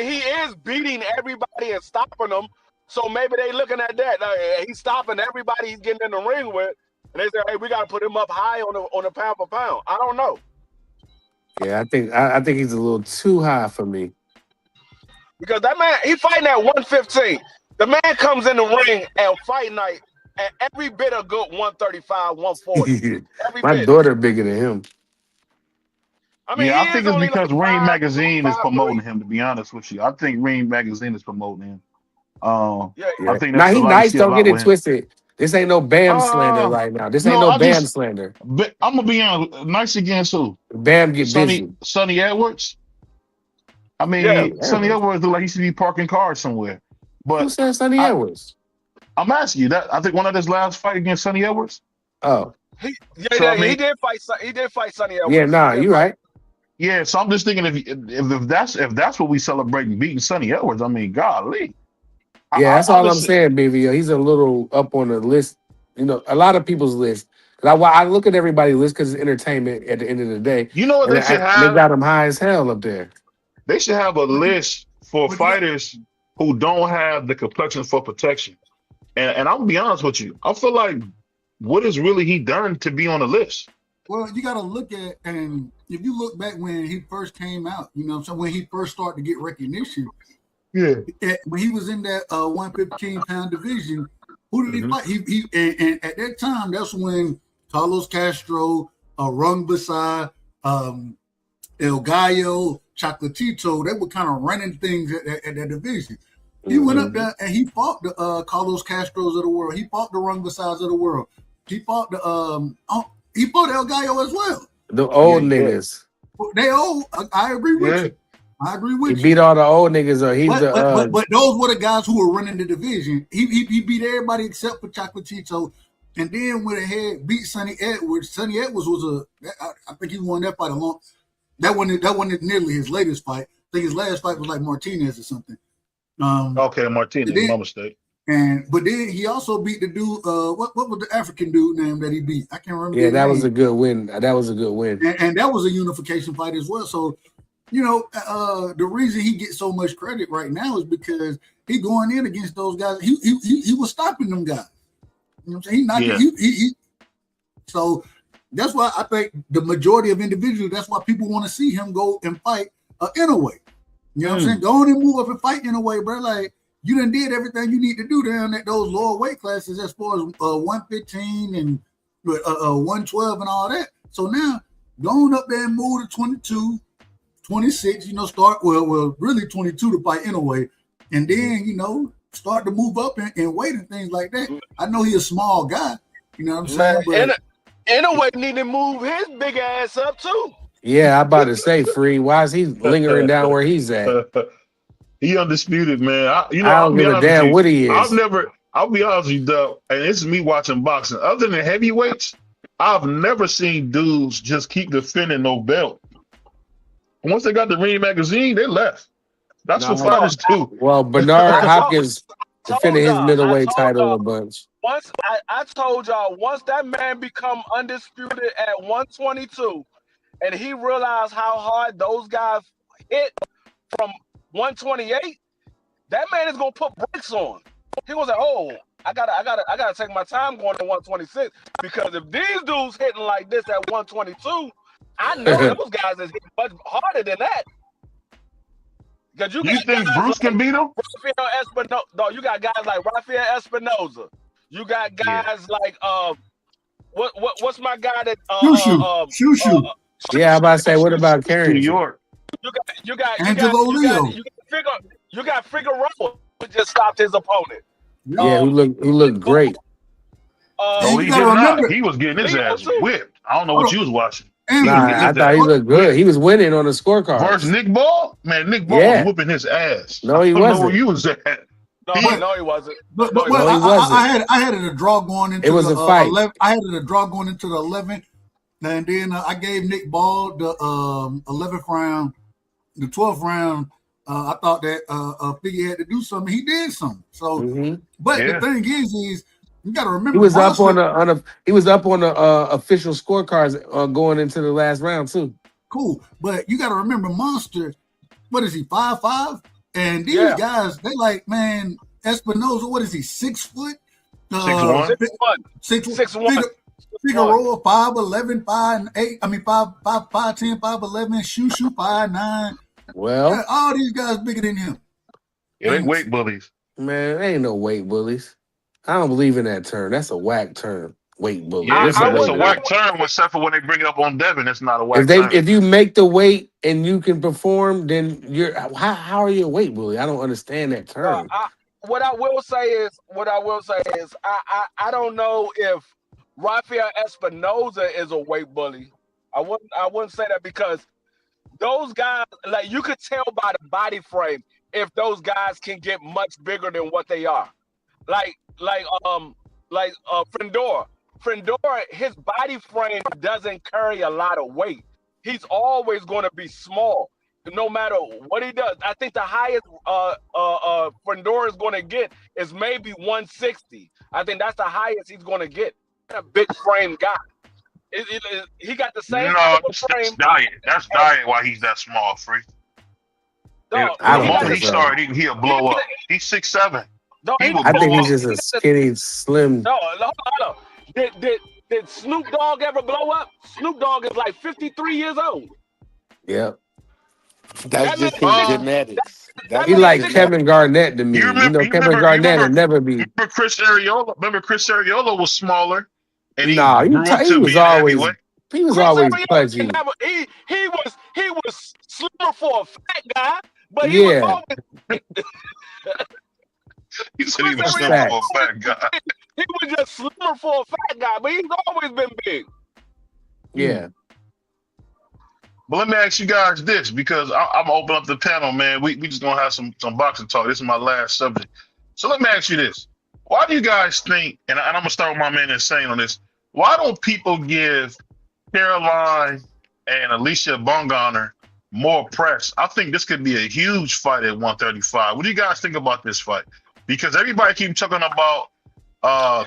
he is beating everybody and stopping them. So maybe they looking at that. He's stopping everybody he's getting in the ring with, and they say, "Hey, we got to put him up high on the pound for pound." I don't know. Yeah, I think he's a little too high for me. Because that man, he fighting at 115. The man comes in the ring at fight night at every bit of good 135, 140. My daughter bigger than him. I mean, I think it's because Ring Magazine is 5'3". promoting him. To be honest with you, I think Ring Magazine is promoting him. I think now that's he nice. Don't get it twisted. This ain't no Bam Uh, slander right now. This ain't no, no I Bam just- slander. But I'm gonna be honest. Nice against who? Bam get busy. Sonny Edwards. I mean, Yeah, Sonny Edwards look like he should be parking cars somewhere. Who But said Sonny Edwards? I'm asking you that. I think one of his last fight against Sonny Edwards. Oh, He mean- did fight. He did fight Sonny Edwards. yeah, nah, you right. Yeah, so I'm just thinking if that's what we celebrating beating Sonny Edwards, I mean, golly. Yeah, that's all I'm saying. saying, BVO. He's a little up on the list. You know, a lot of people's list. 'Cause I look at everybody's list because it's entertainment at the end of the day. You know what And they should they have? got him high as hell up there. They should have a list for fighters who don't have the complexion for protection. And I'm gonna be honest with you, I feel like what has really he done to be on the list? Well, you got to look at, and if you look back when he first came out, you know, so when he first started to get recognition, when he was in that 115-pound division, who did he fight? He and at that time, that's when Carlos Castro, Rung Basai, El Gallo, Chocolatito, they were kind of running things at that division. He went up there and he fought the Carlos Castros of the world. He fought the Rung Basais of the world. He fought the he fought El Gallo as well. The old niggas. They old. I agree with you. I agree with He you. beat all the old niggas. But those were the guys who were running the division. He beat everybody except for Chocolatito. And then when he beat Sonny Edwards, Sonny Edwards was I think he won that fight alone. That wasn't nearly his latest fight. I think his last fight was like Martinez or something. Okay, Martinez, my mistake. But then he also beat the dude. What was the African dude name that he beat? I can't remember. Yeah, that was a good win. That was a good win. And that was a unification fight as well. So, you know, the reason he gets so much credit right now is because he going in against those guys. He was stopping them guys. You know what I'm saying? He so that's why I think the majority of individuals, that's why people want to see him go and fight Inoue. You know what I'm saying? Go on and move up and fight Inoue, bro. Like, you done did everything you need to do down at those lower weight classes as far as 115 and 112 and all that. So now, go on up there and move to 22, 26, you know, really 22 to fight Inoue. And then, you know, start to move up and weight and things like that. I know he's a small guy, you know what I'm saying? But Inoue need to move his big ass up too. Yeah, I'm about to say, Free. Why is he lingering down where he's at? He undisputed, man. I don't give a damn what he is. I'll be honest with you, Doug, and this is me watching boxing. Other than heavyweights, I've never seen dudes just keep defending no belt. Once they got the Ring Magazine, they left. That's what fighters do. Well, Bernard Hopkins defended his middleweight title a bunch. Once I told y'all, once that man become undisputed at 122, and he realized how hard those guys hit from 128, that man is gonna put brakes on. He gonna say, "Oh, I gotta take my time going to 126 because if these dudes hitting like this at 122, I know those guys is hitting much harder than that." Because you You got think guys Bruce can like beat him? Rafael Espinoza. No, you got guys like Rafael Espinoza. You got guys like what's my guy that Shoo. Yeah, I'm about to say, what about New Carrington? York. Angelo Leo. You got Figueroa who just stopped his opponent. Yeah, who looked great. No, And you he gotta did not. remember, He was getting his Leo ass too. whipped. I don't know hold what on, you was watching. He was Angelo. getting Nah, I his thought he ass looked good. whipped. He was winning on the Versus scorecards. Nick Ball, man, Nick Ball was Yeah. whooping his ass. No, I he don't know where wasn't. you was at. No, he wasn't. But No, he No, he wasn't. wasn't. I had it a draw going into It was the a fight. 11. I had it a draw going into the 11th, and then I gave Nick Ball the 11th round, the 12th round. I thought that Figgy had to do something. He did something. So, but the thing is you got to remember he was up Monster, on the official scorecards going into the last round too. Cool, but you got to remember Monster. What is he, 5'5"? And these guys, they like, man, Espinoza. What is he, 6 foot? 6'1". 6'1". Figueroa 5'11", 5'8". I mean 5'10", 5'11". Shoo 5'9". Well, yeah, all these guys bigger than him. Yeah, they weight bullies. Man, ain't no weight bullies. I don't believe in that term. That's a whack term. Weight bully. Yeah, It's but it's a whack term, except for when they bring it up on Devin. It's not a whack term. If you make the weight and you can perform, then you're how are you a weight bully? I don't understand that term. What I will say is I don't know if Rafael Espinoza is a weight bully. I wouldn't say that because those guys, like, you could tell by the body frame if those guys can get much bigger than what they are. Like Frendora. Frendora, his body frame doesn't carry a lot of weight. He's always going to be small, no matter what he does. I think the highest Frendora is going to get is maybe 160. I think that's the highest he's going to get. A big frame guy. He got the same that's diet. That's diet why he's that small, Free. No, the moment he started, he'll blow up. He's 6'7". No, I think he's just a skinny, slim. No, hold on. Did Snoop Dogg ever blow up? Snoop Dogg is like 53 years old. Yep. That's just his genetics. He like Kevin Garnett to me. Kevin Garnett would never be. Remember Chris Arreola? Chris Arreola was smaller, and he was always pudgy. He was slimmer for a fat guy, but he was always. He said he was slimmer for a fat guy. He was just slimmer for a fat guy, but he's always been big. Yeah. But let me ask you guys this, because I'm gonna open up the panel, man. We just gonna have some boxing talk. This is my last subject. So let me ask you this: why do you guys think? And I'm gonna start with my man Insane on this. Why don't people give Caroline and Alicia Bungana more press? I think this could be a huge fight at 135. What do you guys think about this fight? Because everybody keeps talking about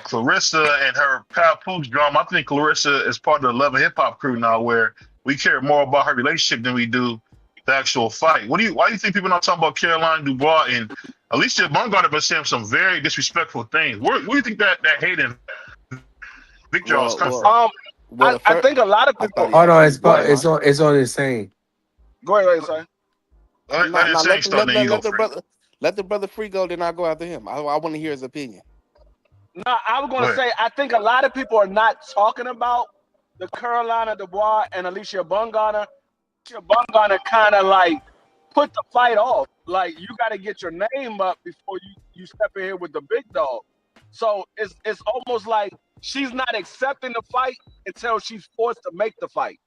Clarissa and her Papoose drama. I think Clarissa is part of the Love and Hip Hop crew now, where we care more about her relationship than we do the actual fight. Why do you think people not talking about Caroline Dubois and Alicia Bungana been saying some very disrespectful things? Where do you think that hate and victory come from? I think a lot of people. Hold on, it's on Insane. Go ahead, Insane. Let the brother Free go, then I'll go after him. I want to hear his opinion. No, I was going to say, I think a lot of people are not talking about the Carolina Dubois and Alicia Bungana. Alicia Bungana kind of like put the fight off. Like, you got to get your name up before you step in here with the big dog. So it's almost like she's not accepting the fight until she's forced to make the fight.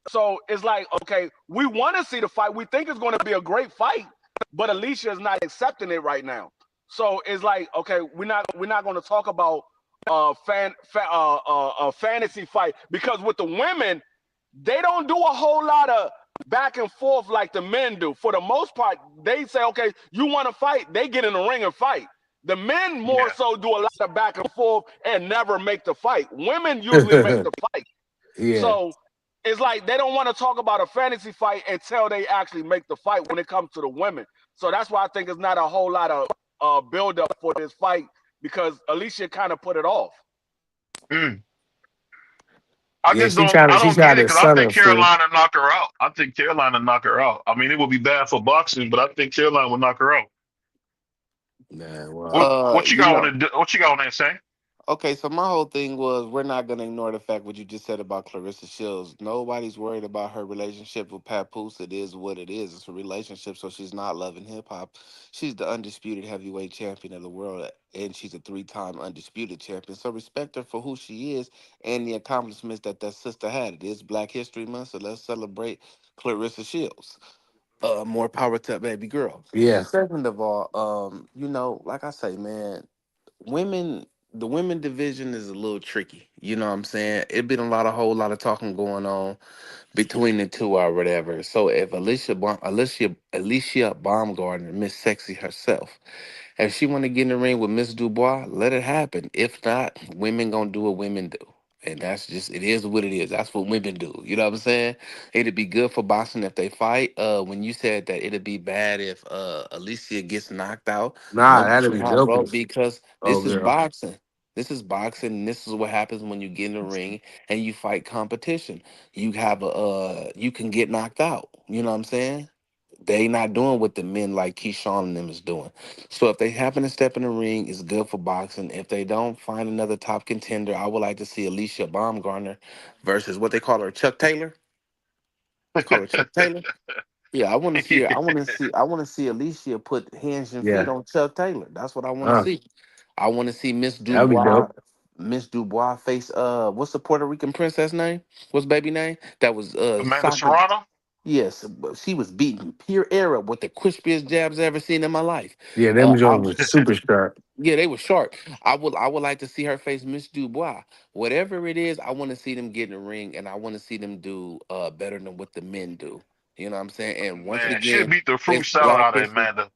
So it's like, okay, we want to see the fight. We think it's going to be a great fight, but Alicia is not accepting it right now. So it's like, okay, we're not going to talk about fantasy fight, because with the women, they don't do a whole lot of back and forth like the men do. For the most part, they say, okay, you want to fight, they get in the ring and fight. The men more so do a lot of back and forth and never make the fight. Women usually make the fight. Yeah. So it's like they don't want to talk about a fantasy fight until they actually make the fight when it comes to the women. So that's why I think it's not a whole lot of build up for this fight, because Alicia kind of put it off. I Yeah, just don't. I she don't get tried it to because I sun think her fool. Carolina knock her out. I think Carolina knock her out. I mean, it would be bad for boxing, but I think Carolina would knock her out. Nah, well, What you You got on know. it? What you got on there, Shane? Okay, so my whole thing was we're not gonna ignore the fact what you just said about Clarissa Shields. Nobody's worried about her relationship with Papoose. It is what it is. It's a relationship, so she's not loving hip hop. She's the undisputed heavyweight champion of the world, and she's a three-time undisputed champion. So respect her for who she is and the accomplishments that sister had. It is Black History Month, so let's celebrate Clarissa Shields. More power to that baby girl. yeah. Second of all, like I say, man, women the women division is a little tricky. You know what I'm saying? It been a whole lot of talking going on between the two or whatever. So if Alicia Baumgartner, Miss Sexy herself, if she want to get in the ring with Miss Dubois, let it happen. If not, women gonna do what women do. And that's just it is what it is. That's what women do. You know what I'm saying? It'd be good for boxing if they fight. When you said that it'd be bad if Alicia gets knocked out, Nah, maybe that'd she be not, dope. bro, because Oh, this is girl. boxing. This is boxing, and this is what happens when you get in the ring and you fight competition. You can get knocked out. You know what I'm saying? They not doing what the men like Keyshawn and them is doing. So if they happen to step in the ring, it's good for boxing. If they don't find another top contender, I would like to see Alicia Baumgartner versus what they call her, Chuck Taylor. They call her Chuck Taylor. Yeah, I want to see her. I want to see Alicia put hands and feet Yeah. on Chuck Taylor. That's what I want to see. I want to see That'd be dope. Miss Dubois face what's the Puerto Rican princess name? What's baby name? That was Amanda soccer. Serrano. Yes, but she was beating pure era with the crispiest jabs I ever seen in my life. Yeah, them Uh, I, Jones was super sharp. yeah, they were sharp. I would like to see her face Miss Dubois. Whatever it is, I want to see them get in the ring, and I want to see them do better than what the men do. You know what I'm saying? And once Man, she'll again, beat the fruit it's salad Black out of History. Amanda.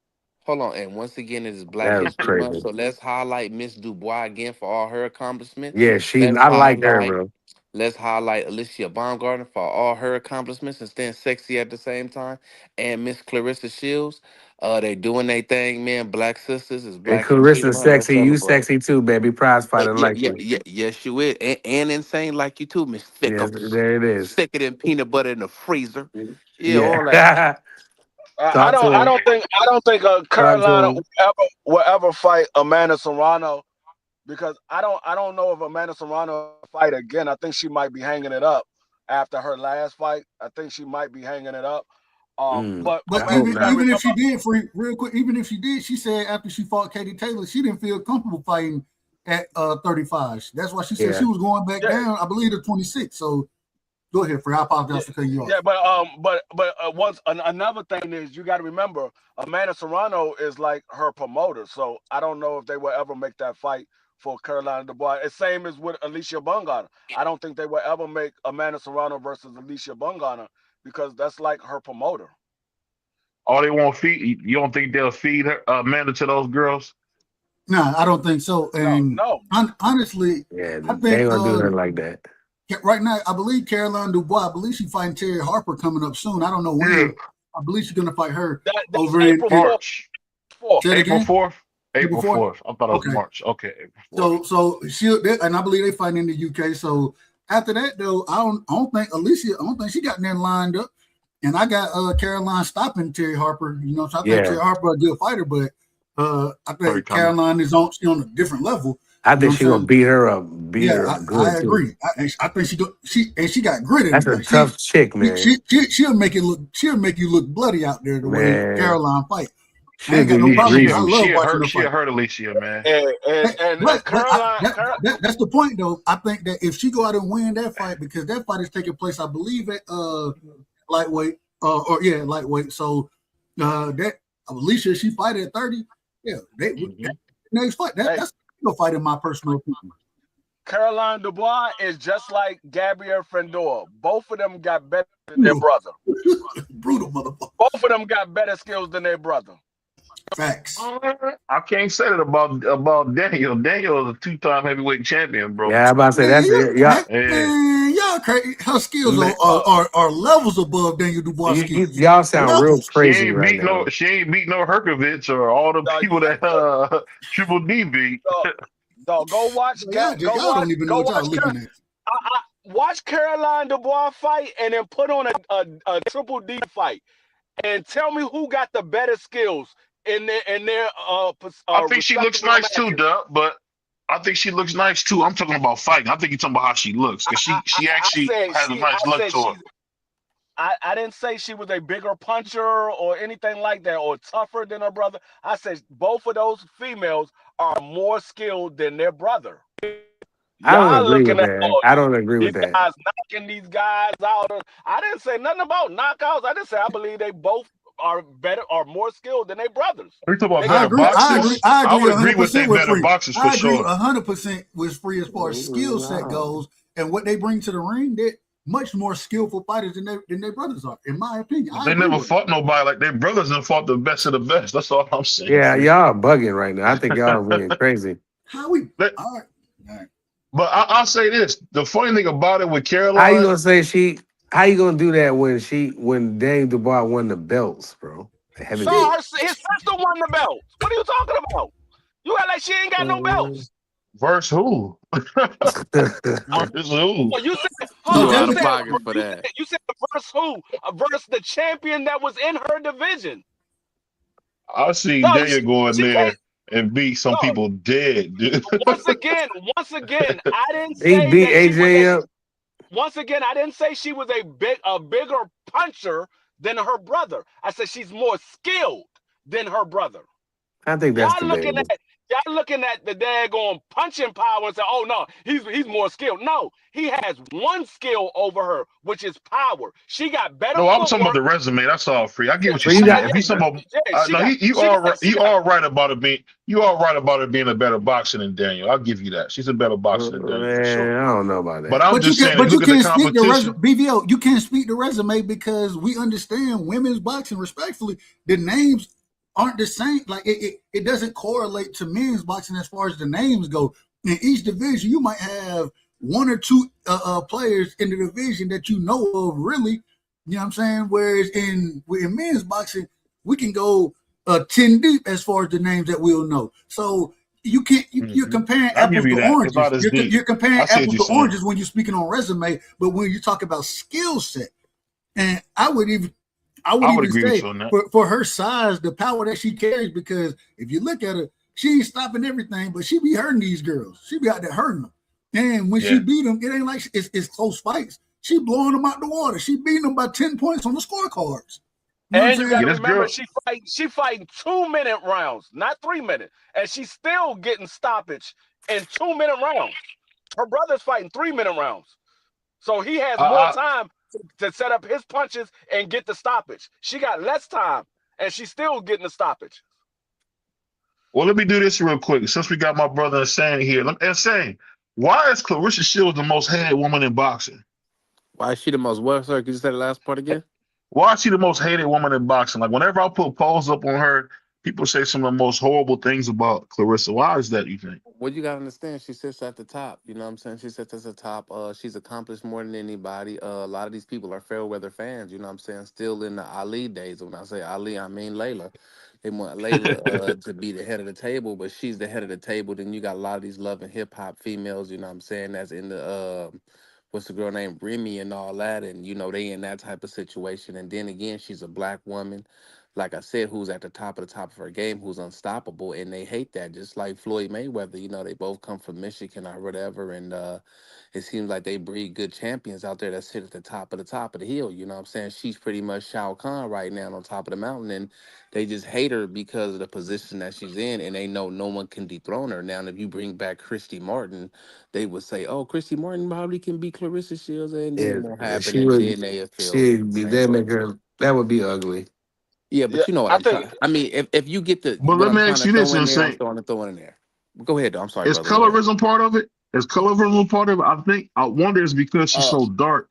Hold on, and once again, it is Black That was History Month, crazy. so let's highlight Miss Dubois again for all her accomplishments. Yeah, Let's I like her, highlight, bro. let's highlight Alicia Baumgartner for all her accomplishments and staying sexy at the same time, and Miss Clarissa Shields. They doing their thing, man. Black sisters is And Black History Carissa's Month. Let's sexy. You celebrate. sexy too, baby. Prize Yeah, fighter yeah, like yeah, you. yeah, yes, you is, and insane like you too, Miss Yes, Thicker, there it is. thicker than peanut butter in the freezer. Yeah, all that. Yeah. I Talk to don't. I him. don't think. I don't think Talk to Carolina him. will ever fight Amanda Serrano because I don't. I don't know if Amanda Serrano fight again. I think she might be hanging it up after her last fight. I think she might be hanging it up. But I But hope Amanda, you got to not. even if remember. she did, free real quick, even if she did, she said after she fought Katie Taylor, she didn't feel comfortable fighting at 35. That's why she said she Yeah. was going back Yeah, down, I believe, to 26. So go ahead, Free. I yeah, apologize for cutting you off. yeah. Once another thing is you got to remember Amanda Serrano is like her promoter. So I don't know if they will ever make that fight for Carolina Dubois. It's same as with Alicia Bungana. I don't think they will ever make Amanda Serrano versus Alicia Bungana because that's like her promoter. All they want feed. You don't think they'll feed her Amanda to those girls? No, I don't think so. No, And no. honestly, Yeah, I they think ain't gonna do her like that. right now, I believe Caroline Dubois, I believe she's fighting Terry Harper coming up soon. I don't know Yeah, when. I believe she's going to fight her That's over April in 4th. March, say it April again, 4th, April April 4th. 4th. I thought it was Okay. March. Okay, April 4th. So and I believe they fighting in the UK. So after that though, I don't think Alicia, I don't think she got there lined up. And I got Caroline stopping Terry Harper. You know, so I think Yeah. Terry Harper a good fighter, but I Very think coming. Caroline is she on a different level. I You know think what she I'm gonna saying? beat her up, Yeah, I good too. agree. I think she got grit in That's her. a Like tough chick, man. she'll make you look bloody out there the way Man, Caroline fight. I she'll ain't got give no you Yeah, problem with it. I greasy. love watching her she fight. hurt Alicia, man. But Caroline, that's the point though. I think that if she go out and win that fight, because that fight is taking place, I believe at lightweight, lightweight. So that Alicia, she fight at 30. Yeah, that next fight. hey, That's a fight in my personal opinion. Caroline Dubois is just like Gabrielle Fendor. Both of them got better than their Brutal, brother. brutal motherfucker. Both of them got better skills than their brother. Facts. I can't say that about Daniel. Daniel is a two-time heavyweight champion, bro. Yeah, I'm about to say that's it. Yeah, Yeah, Y'all crazy. Her skills man, are levels above Daniel Dubois' skills. y'all sound real Levels. crazy right now. she ain't beat no Herkovich or all the people that Triple D beat. Dog, go watch. Y'all don't even know Go what y'all watch. looking at. watch Caroline Dubois fight and then put on a Triple D fight and tell me who got the better skills in their I think she looks respectable nice too, matches. Doug. But I think she looks nice too. I'm talking about fighting. I think you're talking about how she looks because she actually has a nice look to her. I didn't say she was a bigger puncher or anything like that or tougher than her brother. I said both of those females are more skilled than their brother. I don't Y'all agree looking with at that. I don't agree with these that. guys knocking these guys out. I didn't say nothing about knockouts. I didn't say I believe they both are better or more skilled than their brothers. We talk about They better got better boxers. I I agree would agree with 100% they with better Free. boxers for I agree sure. 100% with Free as far as skill set goes and what they bring to the ring. They're much more skillful fighters than their brothers are, in my opinion. They never fought nobody like their brothers and fought the best of the best. That's all I'm saying. Yeah, y'all bugging right now. I think y'all are being crazy. How we? But, all right. But I'll say this: the funny thing about it with Caroline, How you gonna say she? How you gonna do that when Dame Dubois won the belts, bro? his sister won the belts. What are you talking about? You act like she ain't got no belts. Versus who? Versus who? Oh, you said, you said versus who? Versus the champion that was in her division. I see Daniel go in there and beat some people dead, dude. Once again, I didn't say he beat AJ up. Once again, I didn't say she was a bigger puncher than her brother. I said she's more skilled than her brother. I think that's debatable. Y'all looking at the daggone punching power and say, "Oh no, he's more skilled." No, he has one skill over her, which is power. She got better. No, I'm talking about the resume. That's all free. I get what you're saying. If he's talking about, you are right about it being. You are right about it being a better boxer than Daniel. I'll give you that. She's a better boxer than Daniel for sure. I don't know about that. But I'm just saying, but you look at the can't speak competition. BVO. You can't speak the resume because we understand women's boxing. Respectfully, the names aren't the same. Like it doesn't correlate to men's boxing as far as the names go. In each division, you might have one or two players in the division that you know of, really. You know what I'm saying? Whereas in men's boxing, we can go 10 deep as far as the names that we'll know. So you can't. You're comparing apples to oranges. You're comparing apples to oranges when you're speaking on resume, but when you talk about skill set, and I would even say for her size, the power that she carries, because if you look at her, she ain't stopping everything, but she be hurting these girls. She be out there hurting them. And when she beat them, it ain't like it's close fights. She blowing them out the water. She beating them by 10 points on the scorecards. You know and you gotta remember, she fighting 2-minute rounds, not 3 minutes. And she's still getting stoppage in 2-minute rounds. Her brother's fighting 3-minute rounds. So he has more time to set up his punches and get the stoppage. She got less time, and she's still getting the stoppage. Well, let me do this real quick. Since we got my brother Insane here, Insane, why is Clarissa Shields the most hated woman in boxing? Why is she the most what, sir? Could you say the last part again? Why is she the most hated woman in boxing? Like, whenever I put polls up on her, people say some of the most horrible things about Clarissa. Why is that, you think? Well, you gotta understand, she sits at the top. You know what I'm saying? She sits at the top. She's accomplished more than anybody. A lot of these people are fair weather fans. You know what I'm saying? Still in the Ali days. When I say Ali, I mean Layla. They want Layla to be the head of the table, but she's the head of the table. Then you got a lot of these love and hip hop females. You know what I'm saying? That's in the what's the girl named Remy and all that, and you know they in that type of situation. And then again, she's a black woman, like I said, who's at the top of her game, who's unstoppable, and they hate that. Just like Floyd Mayweather, you know, they both come from Michigan or whatever, and it seems like they breed good champions out there that sit at the top of the hill. You know what I'm saying? She's pretty much Shao Kahn right now on top of the mountain, and they just hate her because of the position that she's in, and they know no one can dethrone her. Now, if you bring back Christy Martin, they would say, "Oh, Christy Martin probably can beat Clarissa Shields," and then it won't happen, and then they feel that would be ugly. Yeah, but you know what I'm trying. I mean, if you get the but what let me I'm ask trying you to this, throw in there, Insane. I'm throwing in there. Go ahead, though. I'm sorry. Is colorism part of it? Is colorism part of it? I wonder it's because she's so dark.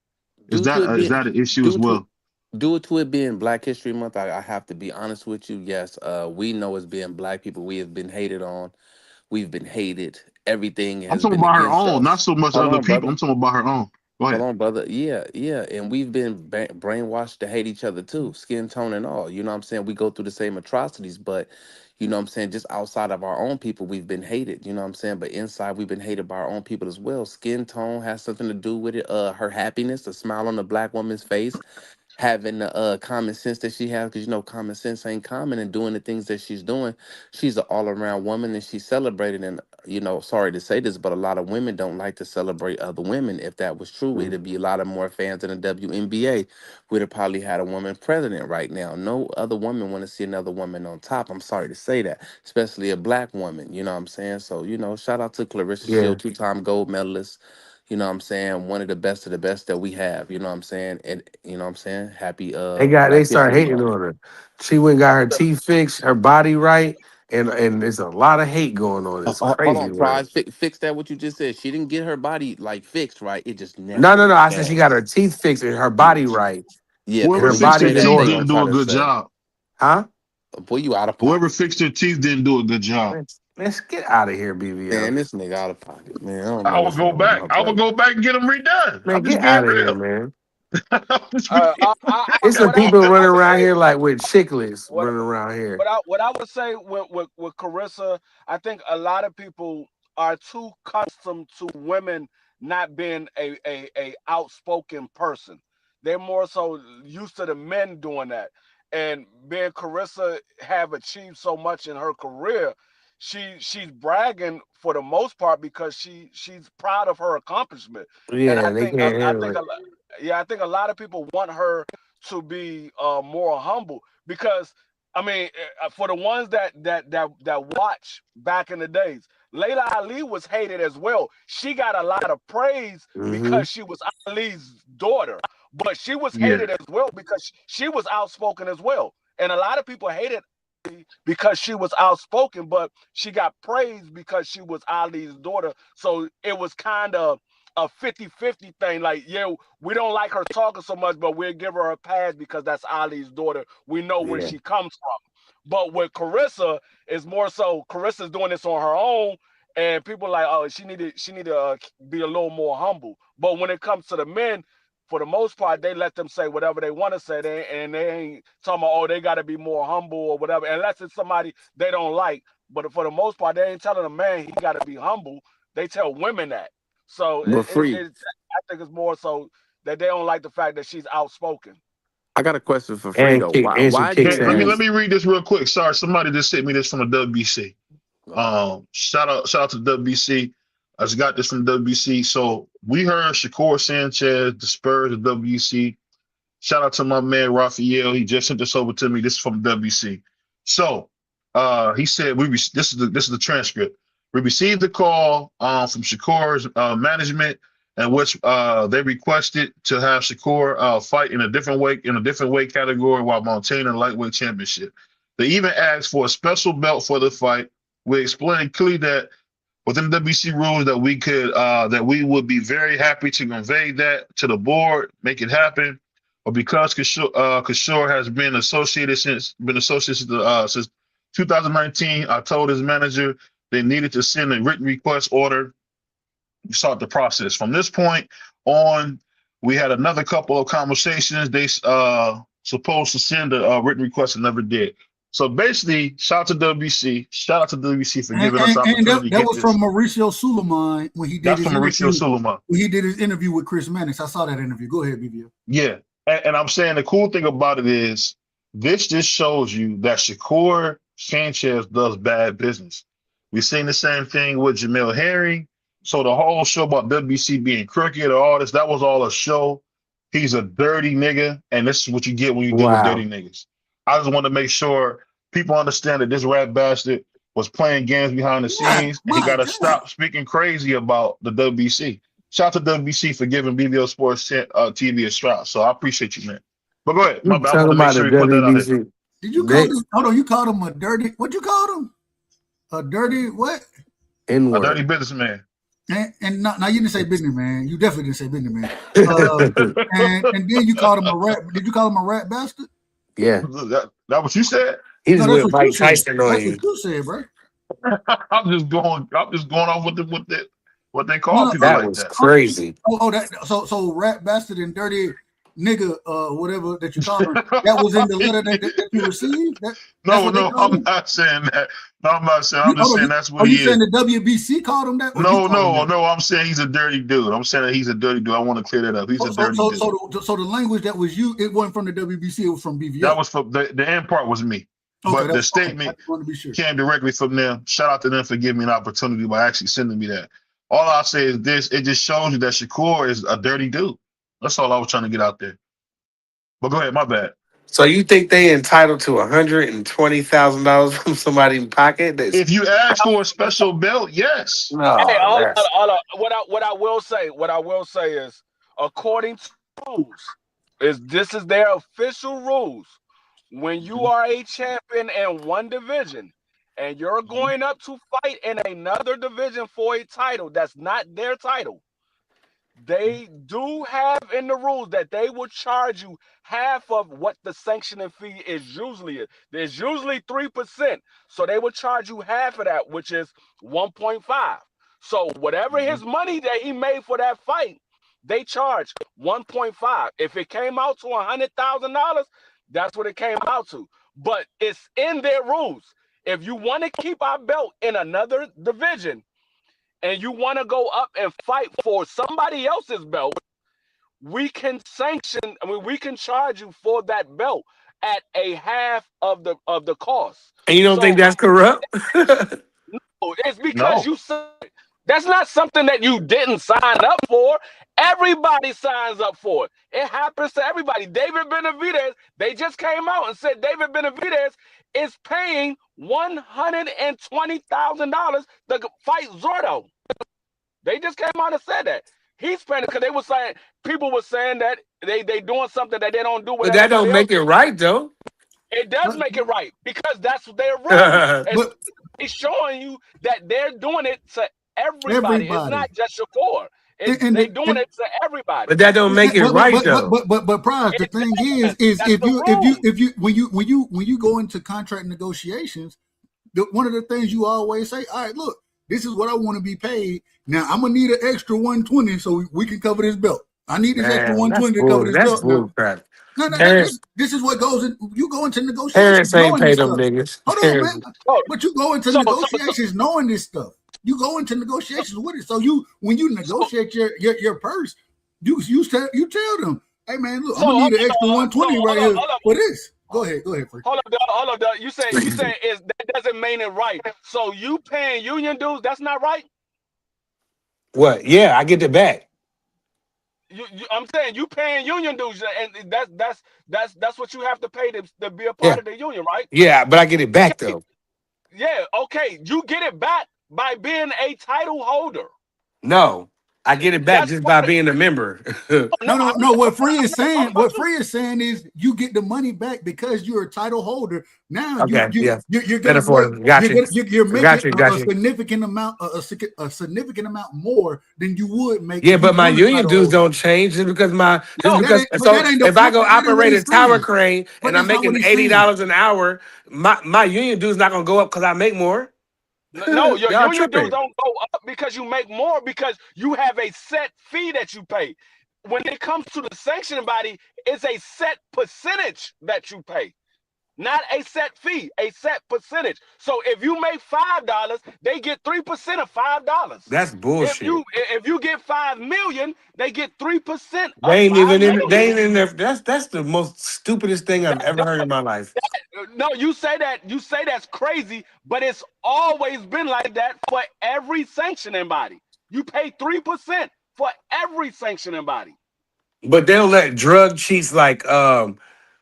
Is that an issue as well? Due to it being Black History Month, I have to be honest with you. Yes, we know as being Black people, we have been hated on. We've been hated. Everything has I'm talking been about her against own, us. not so much Hold other on, people. brother. I'm talking about her own. Go Hold ahead. on, brother. Yeah, yeah. And we've been brainwashed to hate each other too, skin tone and all. You know what I'm saying? We go through the same atrocities, but you know what I'm saying? Just outside of our own people, we've been hated. You know what I'm saying? But inside, we've been hated by our own people as well. Skin tone has something to do with it. Her happiness, the smile on the black woman's face, having the common sense that she has, because you know common sense ain't common, and doing the things that she's doing. She's an all-around woman, and she's celebrated. And you know, sorry to say this, but a lot of women don't like to celebrate other women. If that was true, it'd be a lot of more fans in the WNBA. We'd have probably had a woman president right now. No other woman want to see another woman on top. I'm sorry to say that, especially a black woman. You know what I'm saying? So you know, shout out to Clarissa Yeah. Shield, two-time gold medalist. You know what I'm saying? One of the best that we have. You know what I'm saying? And you know what I'm saying? Happy They Black started History hating Month. on her. She went and got her teeth fixed, her body right, and there's a lot of hate going on. It's Hold crazy on, work. Prize. Fix that what you just said. She didn't get her body like fixed, right? It just No. naturally I said she got her changed. teeth fixed and her body Yes. right. Yeah, And because Whoever her when you fixed their say body's in that, teeth they order. gonna didn't try do a to good say, job. Huh? boy, you out of Whoever pocket. fixed their teeth didn't do a good job. Let's get out of here, BVO. Man, this nigga out of pocket, man. I don't know I would what's go wrong with back. my I would brother. go back and get them redone. Man, I'm just get being out of here, real. man. I'm just being It's some What I people what I running would around say here like with chicklets what running around here. what I would say with Carissa, I think a lot of people are too accustomed to women not being a outspoken person. They're more so used to the men doing that. And being Carissa have achieved so much in her career, she's bragging for the most part because she's proud of her accomplishment. And Yeah, they can't I handle think it. yeah, I think a lot of people want her to be more humble because I mean, for the ones that watch back in the days, Layla Ali was hated as well. She got a lot of praise Mm-hmm. because she was Ali's daughter, but she was yeah. hated as well because she was outspoken as well. And a lot of people hated Ali because she was outspoken, but she got praised because she was Ali's daughter. So it was kind of a 50-50 thing. Like, yeah, we don't like her talking so much, but we'll give her a pass because that's Ali's daughter. We know where Yeah. she comes from. But with Carissa, it's more so Carissa's doing this on her own, and people are like, oh, she need to be a little more humble. But when it comes to the men, for the most part, they let them say whatever they want to say, and they ain't talking about, oh, they got to be more humble or whatever, unless it's somebody they don't like. But for the most part, they ain't telling a man he got to be humble. They tell women that. So But free. I think it's more so that they don't like the fact that she's outspoken. I got a question for And Frito. kick Why and she why do kicks you Hey, let ass. use me read this real quick. Sorry, somebody just sent me this from the WBC. go ahead. Shout out to the WBC. I just got this from the WBC. So we heard Shakur Sanchez, the Spurs, the WBC. Shout out to my man Raphael. He just sent this over to me. This is from WBC. So he said this is the transcript. We received the call from Shakur's management, in which they requested to have Shakur fight in a different weight category while maintaining the lightweight championship. They even asked for a special belt for the fight. We explained clearly that within the WBC rules that we would be very happy to convey that to the board, make it happen. But because Kishore has been associated since 2019, I told his manager they needed to send a written request order to start the process. From this point on, we had another couple of conversations. They supposed to send a written request and never did. So basically, shout out to WBC. Shout out to WBC for giving us the And opportunity to that get was from this. Mauricio Suleiman when he did That's his from Mauricio interview. Suleiman. When he did his interview with Chris Mannix. I saw that interview. Go ahead, BBO. Yeah. And I'm saying the cool thing about it is this just shows you that Shakur Sanchez does bad business. We've seen the same thing with Jamil Herring. So the whole show about WBC being crooked or all this, that was all a show. He's a dirty nigga, and this is what you get when you deal with dirty Wow. niggas. I just want to make sure people understand that this rat bastard was playing games behind the scenes, and he My got to God. stop speaking crazy about the WBC. Shout out to WBC for giving BBO Sports TV a shot. So I appreciate you, man. But go ahead. My You bad. I talking want to make about the sure we put that out here. WBC? Did you call They this? Hold on, you called him a dirty. What you called him? A dirty what? N A dirty word. businessman. And now you didn't say businessman. You definitely didn't say businessman. And then you called him a rat. Did you call him a rat bastard? Yeah. that what you said? He No, just that's went what you Mike said. Tyson on That's what you. you said, bro. I'm just going off with it. what they call people That like was that. crazy. So rat bastard and dirty nigga, whatever that you call him, that was in the letter that you received. No, I'm not saying that. No, I'm not saying. I'm just saying that's what Are you he saying is. the WBC called him that? Or No. I'm saying he's a dirty dude. I'm saying that he's a dirty dude. I want to clear that up. He's a dirty dude. So the language that was used, it wasn't from the WBC. It was from BVO. That was from the end part was me. But the statement came directly from them. Shout out to them for giving me an opportunity by actually sending me that. All I'll say is this: it just shows you that Shakur is a dirty dude. That's all I was trying to get out there. But go ahead, my bad. So you think they entitled to $120,000 from somebody's pocket? If you ask for a special belt, yes. No, Hey, hold on. What I will say is, according to rules, this is their official rules. When you are a champion in one division and you're going up to fight in another division for a title that's not their title, they do have in the rules that they will charge you half of what the sanctioning fee is usually. There's usually 3%. So they will charge you half of that, which is 1.5. So whatever his money that he made for that fight, they charge 1.5. If it came out to $100,000, that's what it came out to. But it's in their rules. If you want to keep our belt in another division and you want to go up and fight for somebody else's belt, we can we can charge you for that belt at a half of the cost. And you don't think that's corrupt? No, it's because you said that's not something that you didn't sign up for. Everybody signs up for it. It happens to everybody. David Benavidez, they just came out and said David Benavidez is paying $120,000 to fight Zordo. They just came out and said that. He's paying it because they were saying, people were saying that they doing something that they don't do with. But that don't make it right, though. It does make it right because that's their rules. But it's showing you that they're doing it to everybody. It's not just Shakur. They're doing it to everybody. But that don't make it right, though. But Prize, the thing is if you when you go into contract negotiations, one of the things you always say, all right, look, this is what I want to be paid. Now I'm gonna need an extra 120 so we can cover this belt. I need this extra 120 to cover this belt. Bull crap. No, this is what goes in. You go into negotiations. Parents ain't pay them niggas. Hold on, man. But you go into negotiations knowing this stuff. You go into negotiations with it. So when you negotiate your purse, you tell them, hey man, look, I'm gonna need an extra 120 right here for this. Go ahead, Frank. Hold up, dog. You saying is that doesn't mean it right. So you paying union dues, that's not right? What? Yeah, I get it back. I'm saying you paying union dues, and that's what you have to pay to be a part of the union, right? Yeah, but I get it back though. Yeah, okay. You get it back by being a title holder. No, I get it back just by being a member. No. What Free is saying is you get the money back because you're a title holder. Now you're making a significant amount, a significant amount more than you would make. Yeah, but my union dues don't change just because if I go operate a tower crane and I'm making $80 an hour, my union dues not gonna go up because I make more. No, your union dues don't go up because you make more because you have a set fee that you pay. When it comes to the sanctioning body, it's a set percentage that you pay. Not a set fee, a set percentage. So if you make $5, they get 3% of $5. That's bullshit. If you get $5 million, they get 3%. They ain't even in there. That's the most stupidest thing I've ever heard in my life. No, you say that's crazy, but it's always been like that for every sanctioning body. You pay 3% for every sanctioning body. But they'll let drug cheats like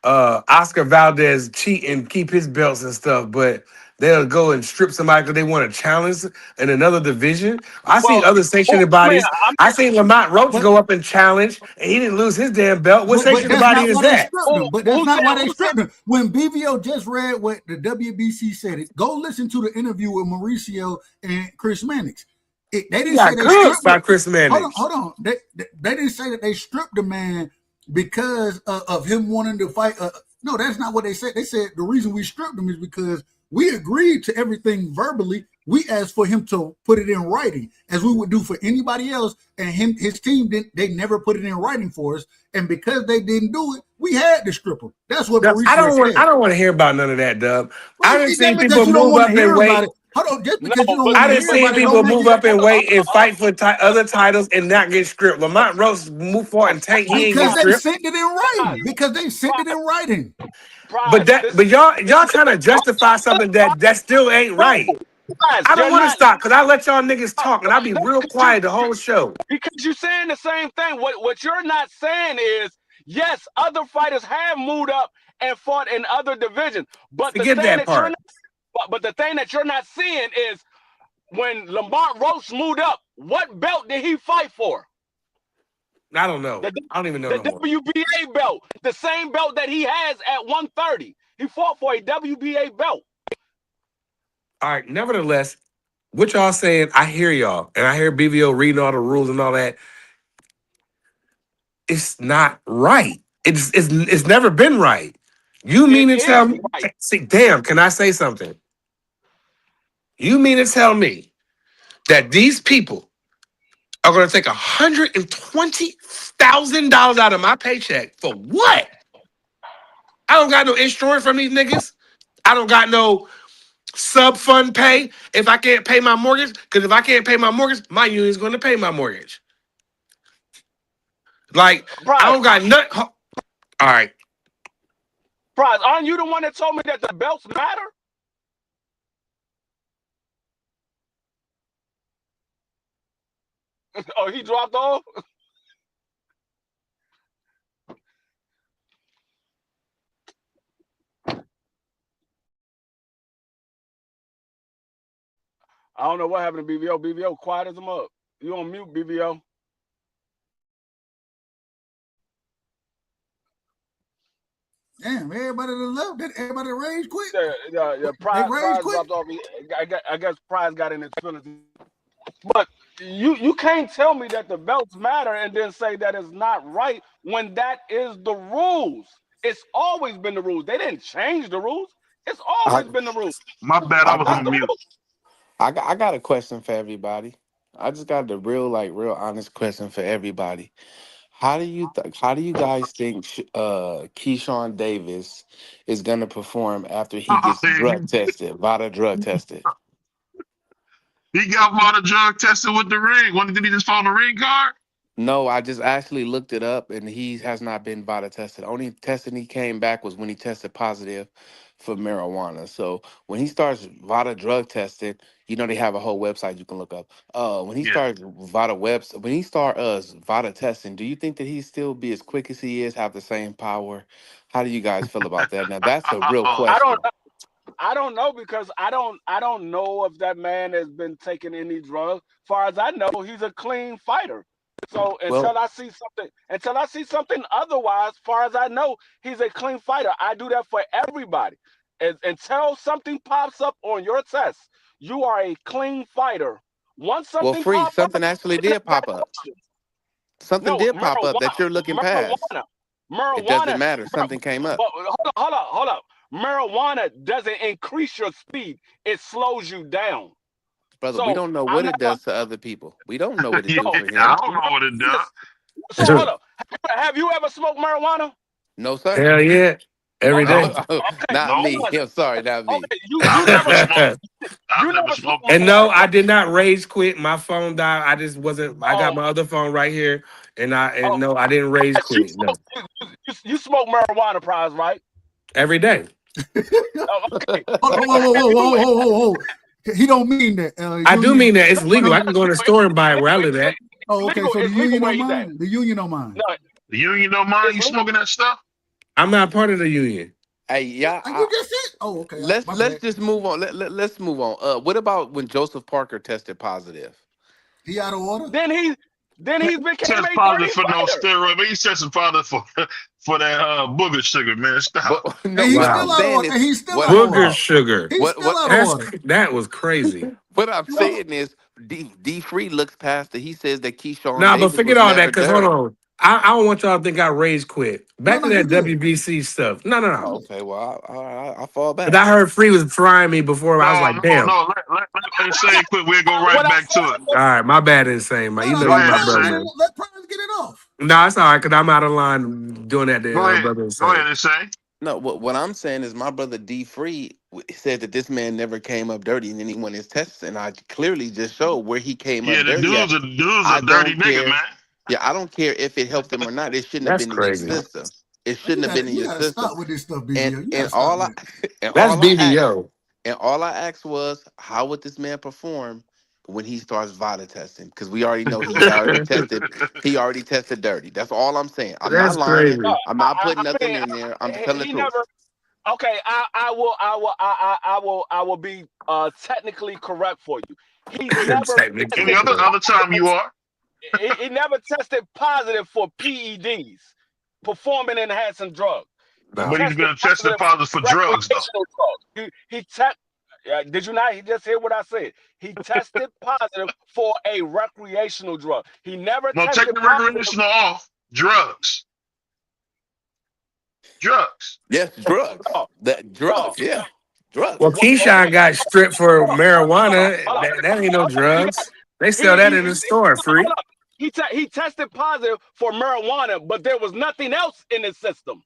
Oscar Valdez cheat and keep his belts and stuff, but they'll go and strip somebody because they want to challenge in another division. I see other sanctioning bodies. I seen Lamont Roach go up and challenge, and he didn't lose his damn belt. What sanctioning body is that? But that's not why they stripped him. When BVO just read what the WBC said, go listen to the interview with Mauricio and Chris Mannix. They didn't say they stripped by Chris Mannix. Hold on. They didn't say that they stripped the man because of him wanting to fight. No, that's not what they said. They said the reason we stripped him is because we agreed to everything verbally We asked for him to put it in writing, as we would do for anybody else, and his team didn't. They never put it in writing for us, and because they didn't do it, we had to strip him. That's what Mauricio said. I don't want to hear about none of that, Dub. I didn't see people you don't move want up to hear and wait. about it. Hold on, just because you don't want to hear see about it, people move up and wait and fight for other titles and not get stripped. Lamont Rose move forward and tank. He ain't get stripped. Because they sent it in writing. Because they sent it in writing. But y'all trying to justify something that still ain't right. I don't want to stop because I let y'all niggas talk and I'll be real quiet the whole show. Because you're saying the same thing. What you're not saying is, yes, other fighters have moved up and fought in other divisions, but the thing that you're not seeing is when Lamont Roach moved up, what belt did he fight for? I don't know. I don't even know. The WBA belt, the same belt that he has at 130. He fought for a WBA belt. All right. Nevertheless, what y'all saying, I hear y'all, and I hear BVO reading all the rules and all that. It's not right. It's never been right. You mean to tell me? Right. See, damn, can I say something? You mean to tell me that these people are going to take $120,000 out of my paycheck for what? I don't got no insurance from these niggas. I don't got no sub-fund pay if I can't pay my mortgage. Because if I can't pay my mortgage, my union's going to pay my mortgage. Like, I don't got nothing. All right. Prize, aren't you the one that told me that the belts matter? Oh, he dropped off? I don't know what happened to BVO. BVO quiet as a mug. You on mute, BVO. Damn, everybody that left, that everybody rage quit. Yeah. Prize dropped off. I guess Prize got in his feelings. But you can't tell me that the belts matter and then say that it's not right when that is the rules. It's always been the rules. They didn't change the rules. It's always been the rules. My bad, I was on mute. I got a question for everybody. I just got the real honest question for everybody. How do you guys think Keyshawn Davis is gonna perform after he gets drug tested, VADA drug tested? He got VADA drug tested with the ring. When did he just phone the ring card? No, I just actually looked it up, and he has not been VADA tested. Only testing he came back was when he tested positive for marijuana. So when he starts VADA drug testing, they have a whole website you can look up. When he starts VADA testing, do you think that he still be as quick as he is, have the same power? How do you guys feel about that? Now that's a real question. I don't know because I don't know if that man has been taking any drugs. As far as I know, he's a clean fighter. So until I see something otherwise, as far as I know, he's a clean fighter. I do that for everybody. Until something pops up on your test, you are a clean fighter. Once something something actually did pop up. Something did pop up that you're looking past. Marijuana. It doesn't matter. Something came up. Hold up. Marijuana doesn't increase your speed. It slows you down. Brother, we don't know what it does to other people. We don't know what it does for him. I don't know what it does. So hold up. Have you ever smoked marijuana? No, sir. Hell yeah. Every day. Not me. I'm sorry, not me. Okay, you never smoked. And no, I did not rage quit. My phone died. I just wasn't. I got my other phone right here, no, I didn't rage quit. No. You smoke marijuana, Prize, right? Every day. Okay. Whoa. He don't mean that. I do mean that. It's legal. I can go in the store and buy it where I live at. Oh, okay. So the union don't mind. The union don't mind. No, the union don't mind you smoking that stuff? I'm not part of the union. Hey, yeah. You just said. Oh, okay. Let's just move on. Let's move on. What about when Joseph Parker tested positive? He out of order. Then he's been test positive for no steroid, but he's testing positive for that booger sugar, man. Stop. He's still out of order. Booger sugar. He's still out of order. That was crazy. What I'm saying is, D Free looks past it. He says that Keyshawn. Nah, but forget all that. Because hold on, I don't want y'all to think I rage quit. Back to that WBC stuff. No. Okay, well, I fall back. But I heard Free was trying me before. I was like, damn. No, Insane quick. We'll go right back to it. All right, my bad, Insane, man. You know Go you ahead, my brother, Insane. man. Let Prez get it off. No, it's all right, because I'm out of line doing that to Go ahead. brother Go Insane. ahead, Insane. No, what I'm saying is my brother D Free said that this man never came up dirty in any one of his tests, and I clearly just showed where he came Yeah, up the dirty at. dude's I a dirty don't nigga, care. man. Yeah, I don't care if it helped him or not. It shouldn't have That's been in your crazy. system. It shouldn't have been in You your gotta system. stop with this stuff, BBO. And You and gotta stop all I with it. and That's all I asked, BBO. and all I asked was, how would this man perform when he starts VADA testing? Because we already know he already tested. He already tested dirty. That's all I'm saying. I'm not That's lying. crazy. I'm not putting I nothing mean, in there. I'm just telling the he truth. never. Okay, I will be technically correct for you. He never Technically Any correct. other time you are. he never tested positive for PEDs, performing enhancing drugs. He No. But he's been tested positive for drugs, though. recreational drugs. He did you not? He just hear what I said. He tested positive for a recreational drug. He never No, tested take the positive. recreational off. Drugs. Drugs. Yes, drugs. That drugs. Yeah, drugs. Well, Keyshawn got stripped for marijuana. Hold on. That ain't no drugs. They He, sell that in he, the store free. hold on. He tested positive for marijuana, but there was nothing else in his system.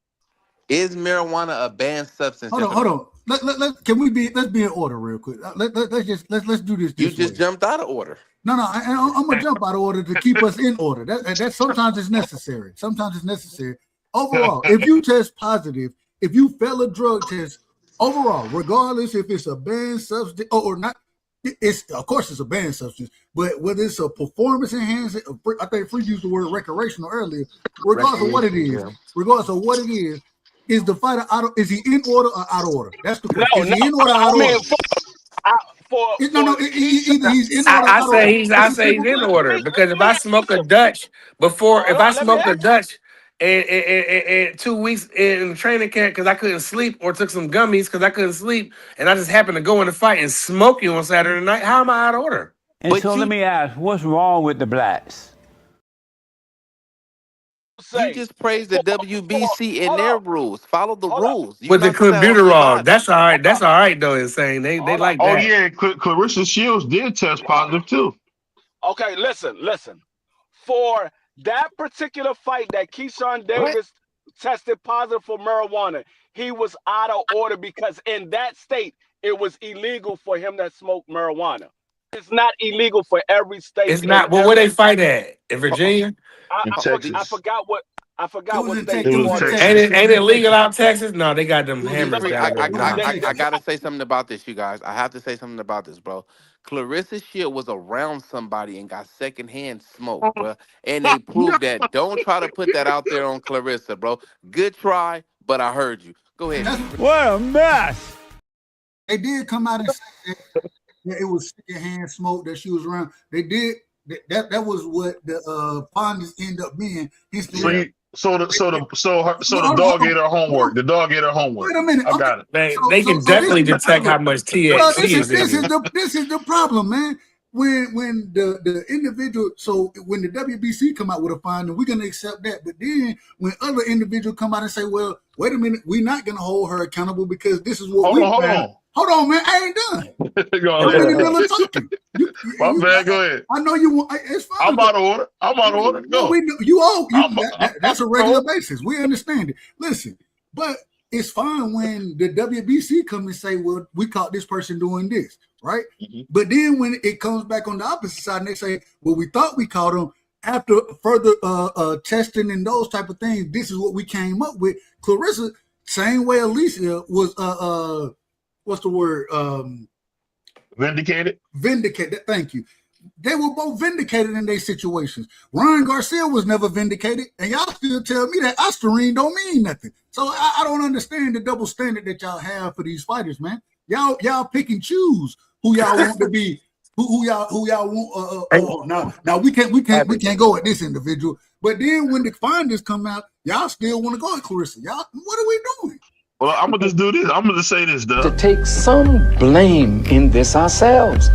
Is marijuana a banned substance? Hold on. Let's be in order real quick. Let's do this. You just jumped out of order. No, I'm gonna jump out of order to keep us in order. That sometimes it's necessary. Overall, if you test positive, if you fail a drug test, overall, regardless if it's a banned substance or not, it's of course it's a banned substance. But whether it's a performance enhancing, I think Free used the word recreational earlier. Regardless of what it is the fighter is he in order or out of order? That's the question. Is he in order or out of order? Either he's in order. I say he's in order because if I smoke a Dutch if I smoked a Dutch in 2 weeks in training camp because I couldn't sleep or took some gummies because I couldn't sleep and I just happened to go in the fight and smoke you on Saturday night, how am I out of order? And so let me ask, what's wrong with the blacks? You just praised the WBC and their rules. Follow the rules. With the clenbuterol, that's all right. That's all right though. Insane. They like that. Oh yeah, Clarissa Shields did test positive too. Okay, listen. For that particular fight that Keyshawn Davis tested positive for marijuana, he was out of order because in that state it was illegal for him to smoke marijuana. It's not illegal for every state. It's not. Well, where they fight at? In Virginia? I forgot what state. Ain't it legal out in Texas? No, they got them hammers down there. I gotta say something about this, you guys. I have to say something about this, bro. Clarissa Shield was around somebody and got secondhand smoke, bro. And they proved that. Don't try to put that out there on Clarissa, bro. Good try, but I heard you. Go ahead. What a mess. They did come out and say that it was secondhand smoke that she was around. They did. That was what the findings end up being. So the dog ate her homework. The dog ate her homework. Wait a minute. I got it. They can definitely detect how much THC is in it. This is the problem, man. When the individual, so when the WBC come out with a finding, we're gonna accept that. But then when other individuals come out and say, "Well, wait a minute, we're not gonna hold her accountable because this is what Hold on, man. I ain't done. Go ahead. My bad. Go ahead. I know you want. It's fine. I'm out of order. Go. That's a regular basis. We understand it. Listen, but it's fine when the WBC come and say, "Well, we caught this person doing this," right? Mm-hmm. But then when it comes back on the opposite side, and they say, "Well, we thought we caught him." After further testing and those type of things, this is what we came up with. Clarissa, same way Alicia was. What's the word? Vindicated. Thank you. They were both vindicated in their situations. Ryan Garcia was never vindicated, and y'all still tell me that Ostarine don't mean nothing. So I don't understand the double standard that y'all have for these fighters, man. Y'all pick and choose who y'all want to be, who y'all want. Now we can't go at this individual. But then when the findings come out, y'all still want to go at Clarissa. Y'all, what are we doing? Well, I'm gonna just do this. I'm gonna say this, though. To take some blame in this ourselves.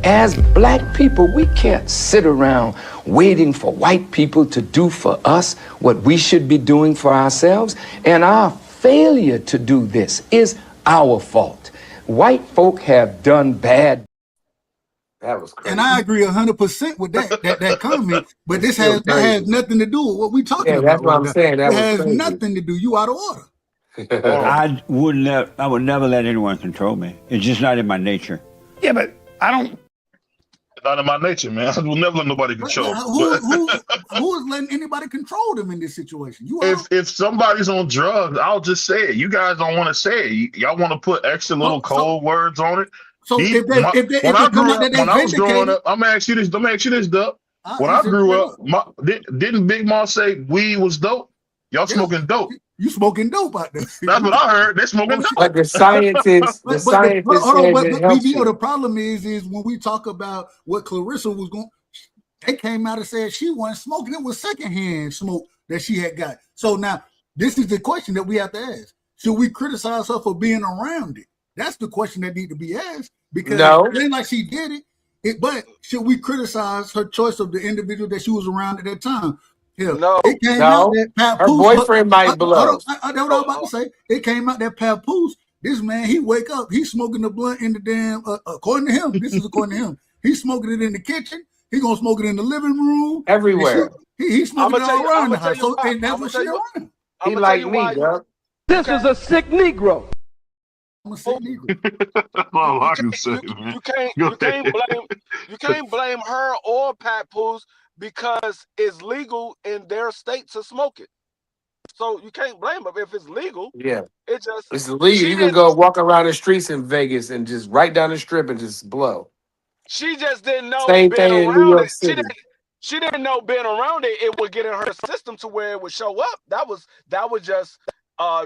As black people, we can't sit around waiting for white people to do for us what we should be doing for ourselves. And our failure to do this is our fault. White folk have done bad. That was crazy. And I agree 100% with that comment. But that has nothing to do with what we're talking about. That's what I'm saying. That it has crazy. nothing to do. You out of order. I would never let anyone control me. It's just not in my nature. Yeah, but I don't. It's not in my nature, man. I will never let nobody control. Who is letting anybody control them in this situation? If somebody's on drugs, I'll just say it. You guys don't want to say it. Y'all want to put extra little cold words on it. So when I was growing up, I'm gonna ask you this. Let me ask you this, Doug. When I grew up, didn't Big Mom say weed was dope? Y'all smoking dope. You smoking dope out there. That's what I heard. They're smoking dope. But the scientists, the problem is when we talk about what Clarissa was going, they came out and said she wasn't smoking. It was secondhand smoke that she had got. So now this is the question that we have to ask. Should we criticize her for being around it? That's the question that need to be asked, because it ain't like she did it. But should we criticize her choice of the individual that she was around at that time? No. It came out that her boyfriend might blow. That's what I was about to say. It came out that Papoose, this man, he wake up, he's smoking the blunt in the damn, according to him, this is according to him, he's smoking it in the kitchen, he gonna smoke it in the living room. Everywhere. He's smoking it all around the house. So, and that's what she around. He like me, bro. This is a sick Negro. I'm a sick Negro. That's all I can say, man. You can't blame her or Papoose because it's legal in their state to smoke it. So you can't blame them if it's legal. Yeah. It's legal. You can go walk around the streets in Vegas and just right down the strip and just blow. She just didn't know Same thing in New York City. She didn't know being around it would get in her system to where it would show up. That was just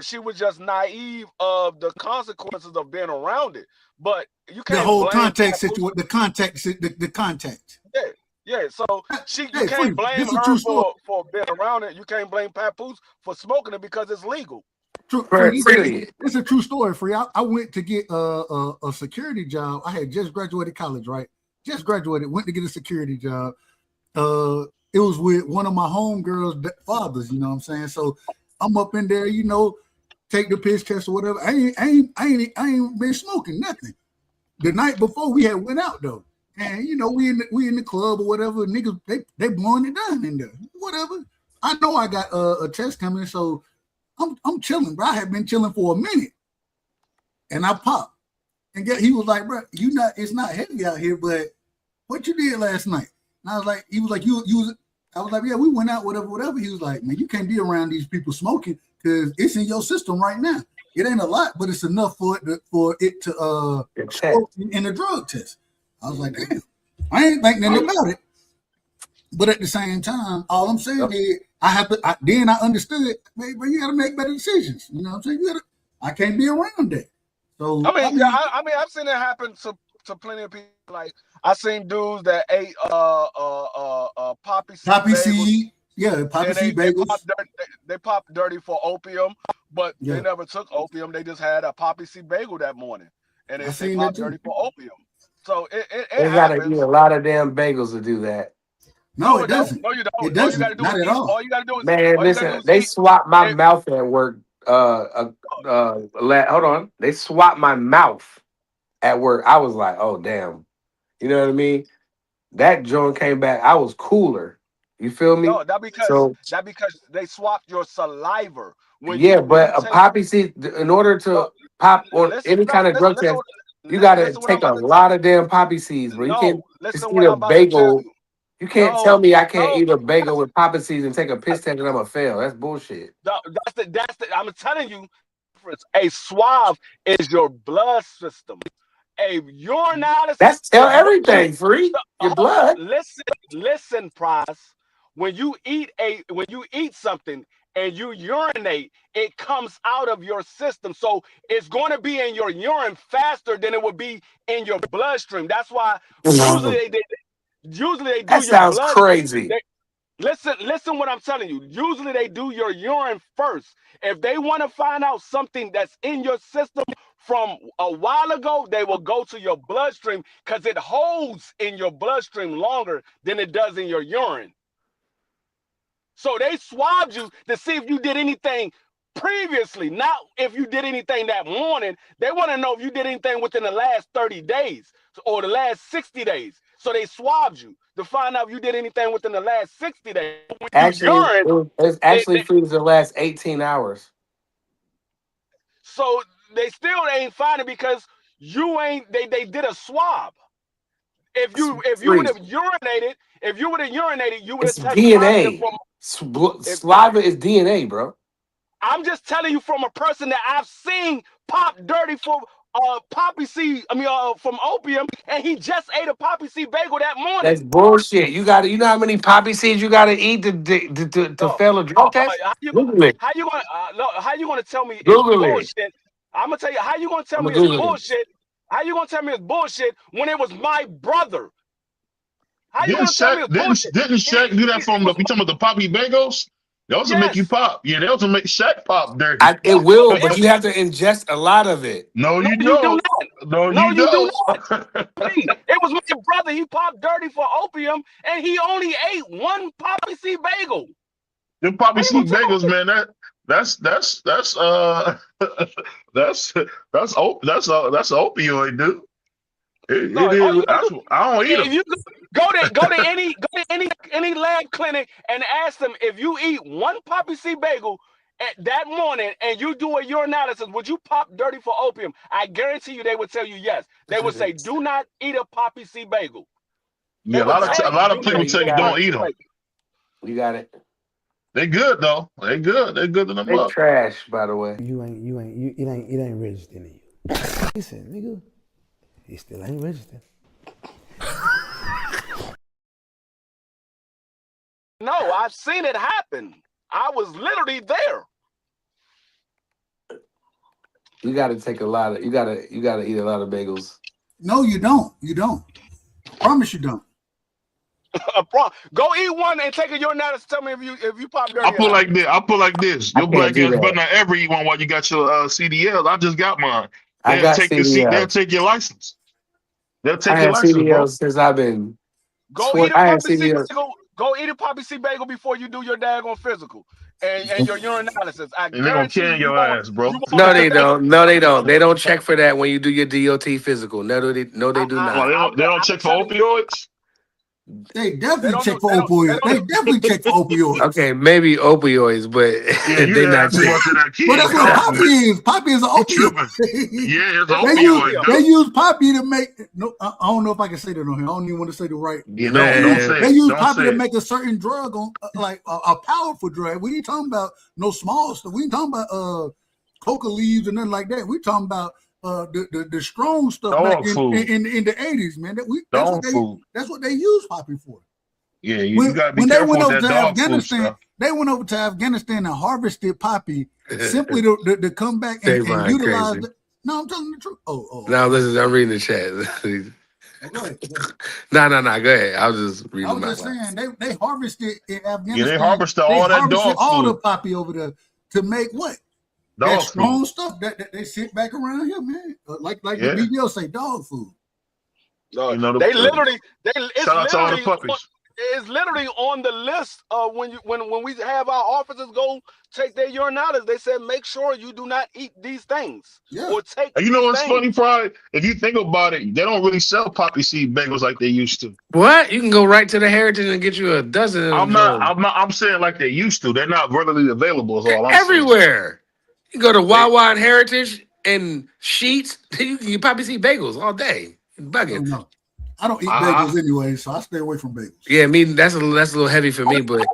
she was just naive of the consequences of being around it. But you can't the whole blame contact situation, the contact. Yeah, so you can't blame her for being around it. You can't blame Papoose for smoking it because it's legal. It's a true story, Free. I went to get a security job. I had just graduated college, right? Just graduated, went to get a security job. It was with one of my homegirls' fathers, you know what I'm saying? So I'm up in there, take the piss test or whatever. I ain't been smoking nothing. The night before we had went out though. And we in the club or whatever, niggas they blowing it down in there. Whatever. I know I got a test coming, so I'm chilling, bro. I had been chilling for a minute. And I popped. And he was like, bro, it's not heavy out here, but what you did last night? And I was like, he was like, I was like, yeah, we went out, whatever. He was like, man, you can't be around these people smoking because it's in your system right now. It ain't a lot, but it's enough for it to in a drug test. I was like, damn, I ain't think nothing about it. But at the same time, all I'm saying is then I understood, man, bro, you got to make better decisions. You know what I'm saying? I can't be around that. So I mean, I've seen it happen to plenty of people. Like I seen dudes that ate poppy seed. Yeah, poppy seed bagels. They popped dirty for opium, but they never took opium. They just had a poppy seed bagel that morning, and they popped dirty for opium. So it gotta eat a lot of damn bagels to do that. No, it doesn't. No, you don't. It doesn't. Not at all. All you gotta do is man. Listen, they swapped my mouth at work. Hold on. They swapped my mouth at work. I was like, oh damn. You know what I mean? That joint came back. I was cooler. You feel me? No, that because they swapped your saliva. But a poppy seed, in order to pop on any kind of drug test, you gotta take a lot of damn poppy seeds, bro. You can't just eat a bagel. You can't tell me I can't eat a bagel with poppy seeds and take a piss test and I'm gonna fail. That's bullshit. I'm telling you, a swab is your blood system. A urinalysis. That's tell everything, Free. Your blood. Listen, Price. When you eat something and you urinate, it comes out of your system. So it's going to be in your urine faster than it would be in your bloodstream. That's why usually they do that your sounds blood. Crazy. Listen what I'm telling you. Usually they do your urine first. If they want to find out something that's in your system from a while ago, they will go to your bloodstream because it holds in your bloodstream longer than it does in your urine. So they swabbed you to see if you did anything previously, not if you did anything that morning. They want to know if you did anything within the last 30 days or the last 60 days. So they swabbed you to find out if you did anything within the last 60 days. When you Actually, urine, it's actually free for the last 18 hours. so they still ain't finding because you ain't. They did a swab. If you would have urinated, you would have It's tested positive DNA. from. Saliva is DNA, bro. I'm just telling you from a person that I've seen pop dirty for poppy seed. From opium, and he just ate a poppy seed bagel that morning. That's bullshit. You know how many poppy seeds you gotta eat to fail a drug test? Google it. How you gonna tell me Google it's it. bullshit? I'm gonna tell you how you gonna tell I'm me gonna it's Google it. bullshit. How you gonna tell me it's bullshit when it was my brother? How you gonna tell me it's bullshit? Didn't Shaq do that from you talking about the poppy bagels? Those will make you pop. Yeah, those will make Shaq pop dirty. It will, but you have to ingest a lot of it. No, No, you you do don't. not. No, No, you you do don't. not. It was my brother. He popped dirty for opium, and he only ate one poppy seed bagel. Them poppy seed bagels, man. That's that's opioid, dude. It is. I don't eat them. If you go to any lab clinic and ask them if you eat one poppy seed bagel that morning and you do a urinalysis, would you pop dirty for opium? I guarantee you they would tell you yes. They would say, do not eat a poppy seed bagel. Yeah, a lot of people tell you don't eat them. You got it. They good though. They good. They good to them They up. trash, by the way. It ain't registered in you. Listen, nigga, it still ain't registered. No, I've seen it happen. I was literally there. You got to take a lot of. You got to eat a lot of bagels. No, you don't. You don't. I promise you don't. Go eat one and take a urinalysis. Tell me if you pop dirty. I'll put like this. Your black ass better not ever eat one while you got your CDL. I just got mine. They'll take your license. They'll take your license, CDL bro. since I've been. Go eat a poppy seed bagel. Go eat a poppy seed bagel before you do your daggone physical and your urinalysis. And they're gonna can your ass, bro. No, they don't. No, they don't. They don't check for that when you do your DOT physical. No, they do not. They don't check for opioids. They definitely check for opioids. They definitely check for opioids. Okay, maybe opioids, but they not check. But that's what poppy is. Poppy is an opioid. Yeah, it's opioid. They use poppy to make. No, I don't know if I can say that on here. I don't even want to say the right. Yeah, don't say they use poppy to make a certain drug on, like a powerful drug. We ain't talking about no small stuff. We ain't talking about coca leaves and nothing like that. We talking about the strong stuff back in the 80s, man. That's what they use poppy for. Yeah, you gotta be careful with that dog food stuff. They went over to Afghanistan and harvested poppy simply to come back and utilize it. No, I'm telling the truth. No, listen, I'm reading the chat. No. Go ahead. I was just reading. I was just saying they harvested in Afghanistan. Yeah, they harvested all that dog food. All the poppy over there to make what? That strong stuff that they sit back around here, man. Like the BBL say, dog food. They literally, shout out to all the puppies. It's literally on the list of when we have our officers go take their urinalysis. They said make sure you do not eat these things or take. You know what's funny, Pride? If you think about it, they don't really sell poppy seed bagels like they used to. What? You can go right to the Heritage and get you a dozen. I'm saying like they used to. They're not readily available. Is all I'm everywhere. You go to Wawa and Heritage and Sheets. You can probably see bagels all day. Bugging. I don't eat bagels anyway, so I stay away from bagels. Yeah, that's a little heavy for me, but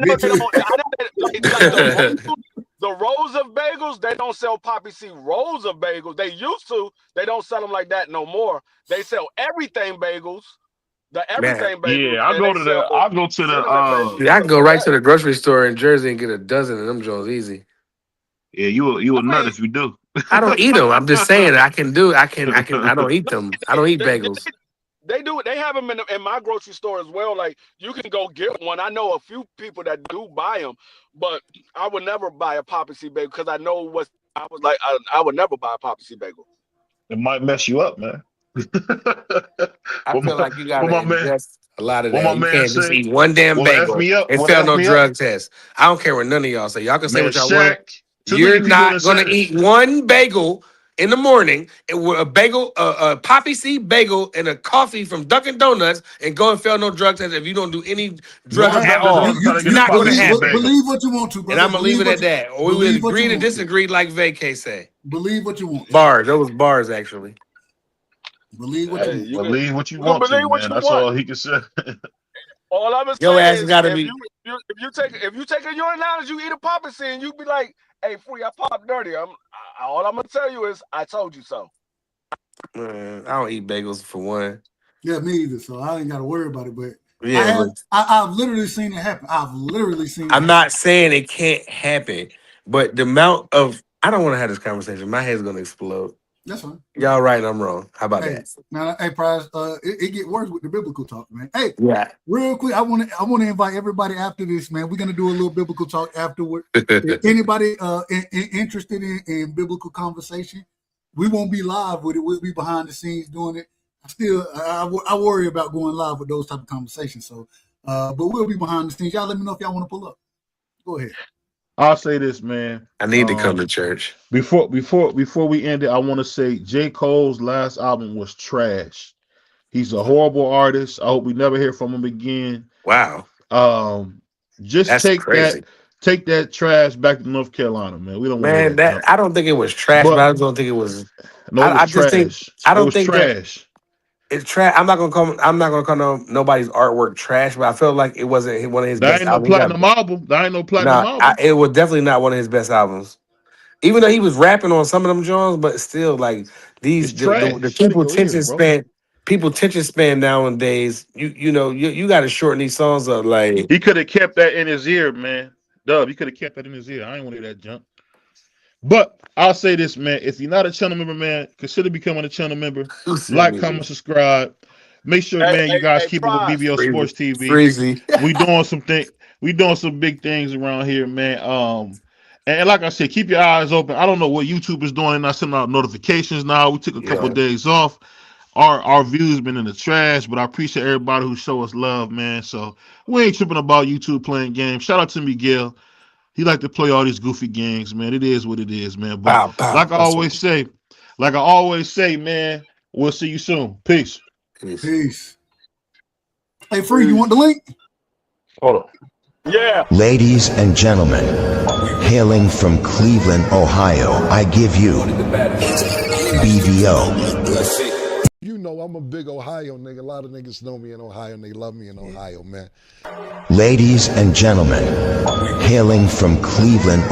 the rolls of bagels, they don't sell poppy seed rolls of bagels. They used to. They don't sell them like that no more. They sell everything bagels. The everything bagels. Yeah, I can go right to the grocery store in Jersey and get a dozen of them Jones easy. Yeah, you a nut if you do. I don't eat them. I'm just saying I can. I don't eat them. I don't eat bagels. They do. They have them in my grocery store as well. Like you can go get one. I know a few people that do buy them, but I would never buy a poppy seed bagel because I know what I was like. I would never buy a poppy seed bagel. It might mess you up, man. I feel like you gotta ingest a lot of that. You can't just eat one damn bagel and fail no drug test. I don't care what none of y'all say. Y'all can say what y'all want. Too You're many people not that going said to it. eat one bagel in the morning, a bagel, a poppy seed bagel, and a coffee from Dunkin' Donuts, and go and fail no drug test if you don't do any Go drugs to at Dunkin' all. Donuts, try to It's get a not going poppy to seed happen. bagel. Believe what you want to, brother. And I'm going to leave it at that. Or we would believe what agree you to want to. disagree like Vacay say. Believe what you want to. Bars. Those bars, actually. Believe what you Hey, want. Believe what you you can want to, believe what man. you That's want. all he can say. All I'm gonna Your say ass is, got to if be. you take a urinalysis, you eat a poppy seed, you be like, "Hey, free, I popped dirty." All I'm gonna tell you is, I told you so. Man, I don't eat bagels for one. Yeah, me either. So I ain't got to worry about it. But Yeah, I've literally seen it happen. I've literally seen it I'm happen. not saying it can't happen, but the amount of I don't want to have this conversation. My head's gonna explode. That's fine. Y'all right, I'm wrong. How about Hey, that? now, hey, Prize, it get worse with the biblical talk, man. Hey, Yeah. real quick, I want to invite everybody after this, man. We're gonna do a little biblical talk afterward. If anybody interested in biblical conversation, we won't be live with it. We'll be behind the scenes doing it. I worry about going live with those type of conversations. So, but we'll be behind the scenes. Y'all let me know if y'all want to pull up. Go ahead. I'll say this, man. I need to come to church. Before we end it, I want to say J. Cole's last album was trash. He's a horrible artist. I hope we never hear from him again. Wow. Just That's crazy. Take that trash back to North Carolina, man. We don't want to hear that. I don't think it was trash, but I don't think it was. No, it was I just think I don't think trash. That it's trash. I'm not gonna call nobody's artwork trash, but I feel like it wasn't one of his That best ain't no albums. platinum album. That ain't no platinum album. It was definitely not one of his best albums. Even though he was rapping on some of them Jones, but still, like these the people attention span nowadays. You got to shorten these songs up. Like he could have kept that in his ear, man. Dub, he could have kept that in his ear. I ain't want to hear that junk. But I'll say this, man. If you're not a channel member, man, consider becoming a channel member. Like, comment, subscribe. Make sure, man, you guys keep it with BBO Sports TV. Freezy. We doing some big things around here, man. And like I said, keep your eyes open. I don't know what YouTube is doing. They're not sending out notifications now. We took a couple of days off. Our views been in the trash, but I appreciate everybody who show us love, man. So we ain't tripping about YouTube playing games. Shout out to Miguel. He like to play all these goofy games, man. It is what it is, man. But like I always say, man, we'll see you soon. Peace. Peace. Hey, Free, you want the link? Hold on. Yeah. Ladies and gentlemen, hailing from Cleveland, Ohio, I give you BVO. You know I'm a big Ohio nigga. A lot of niggas know me in Ohio and they love me in Ohio, man. Ladies and gentlemen, hailing from Cleveland, Ohio,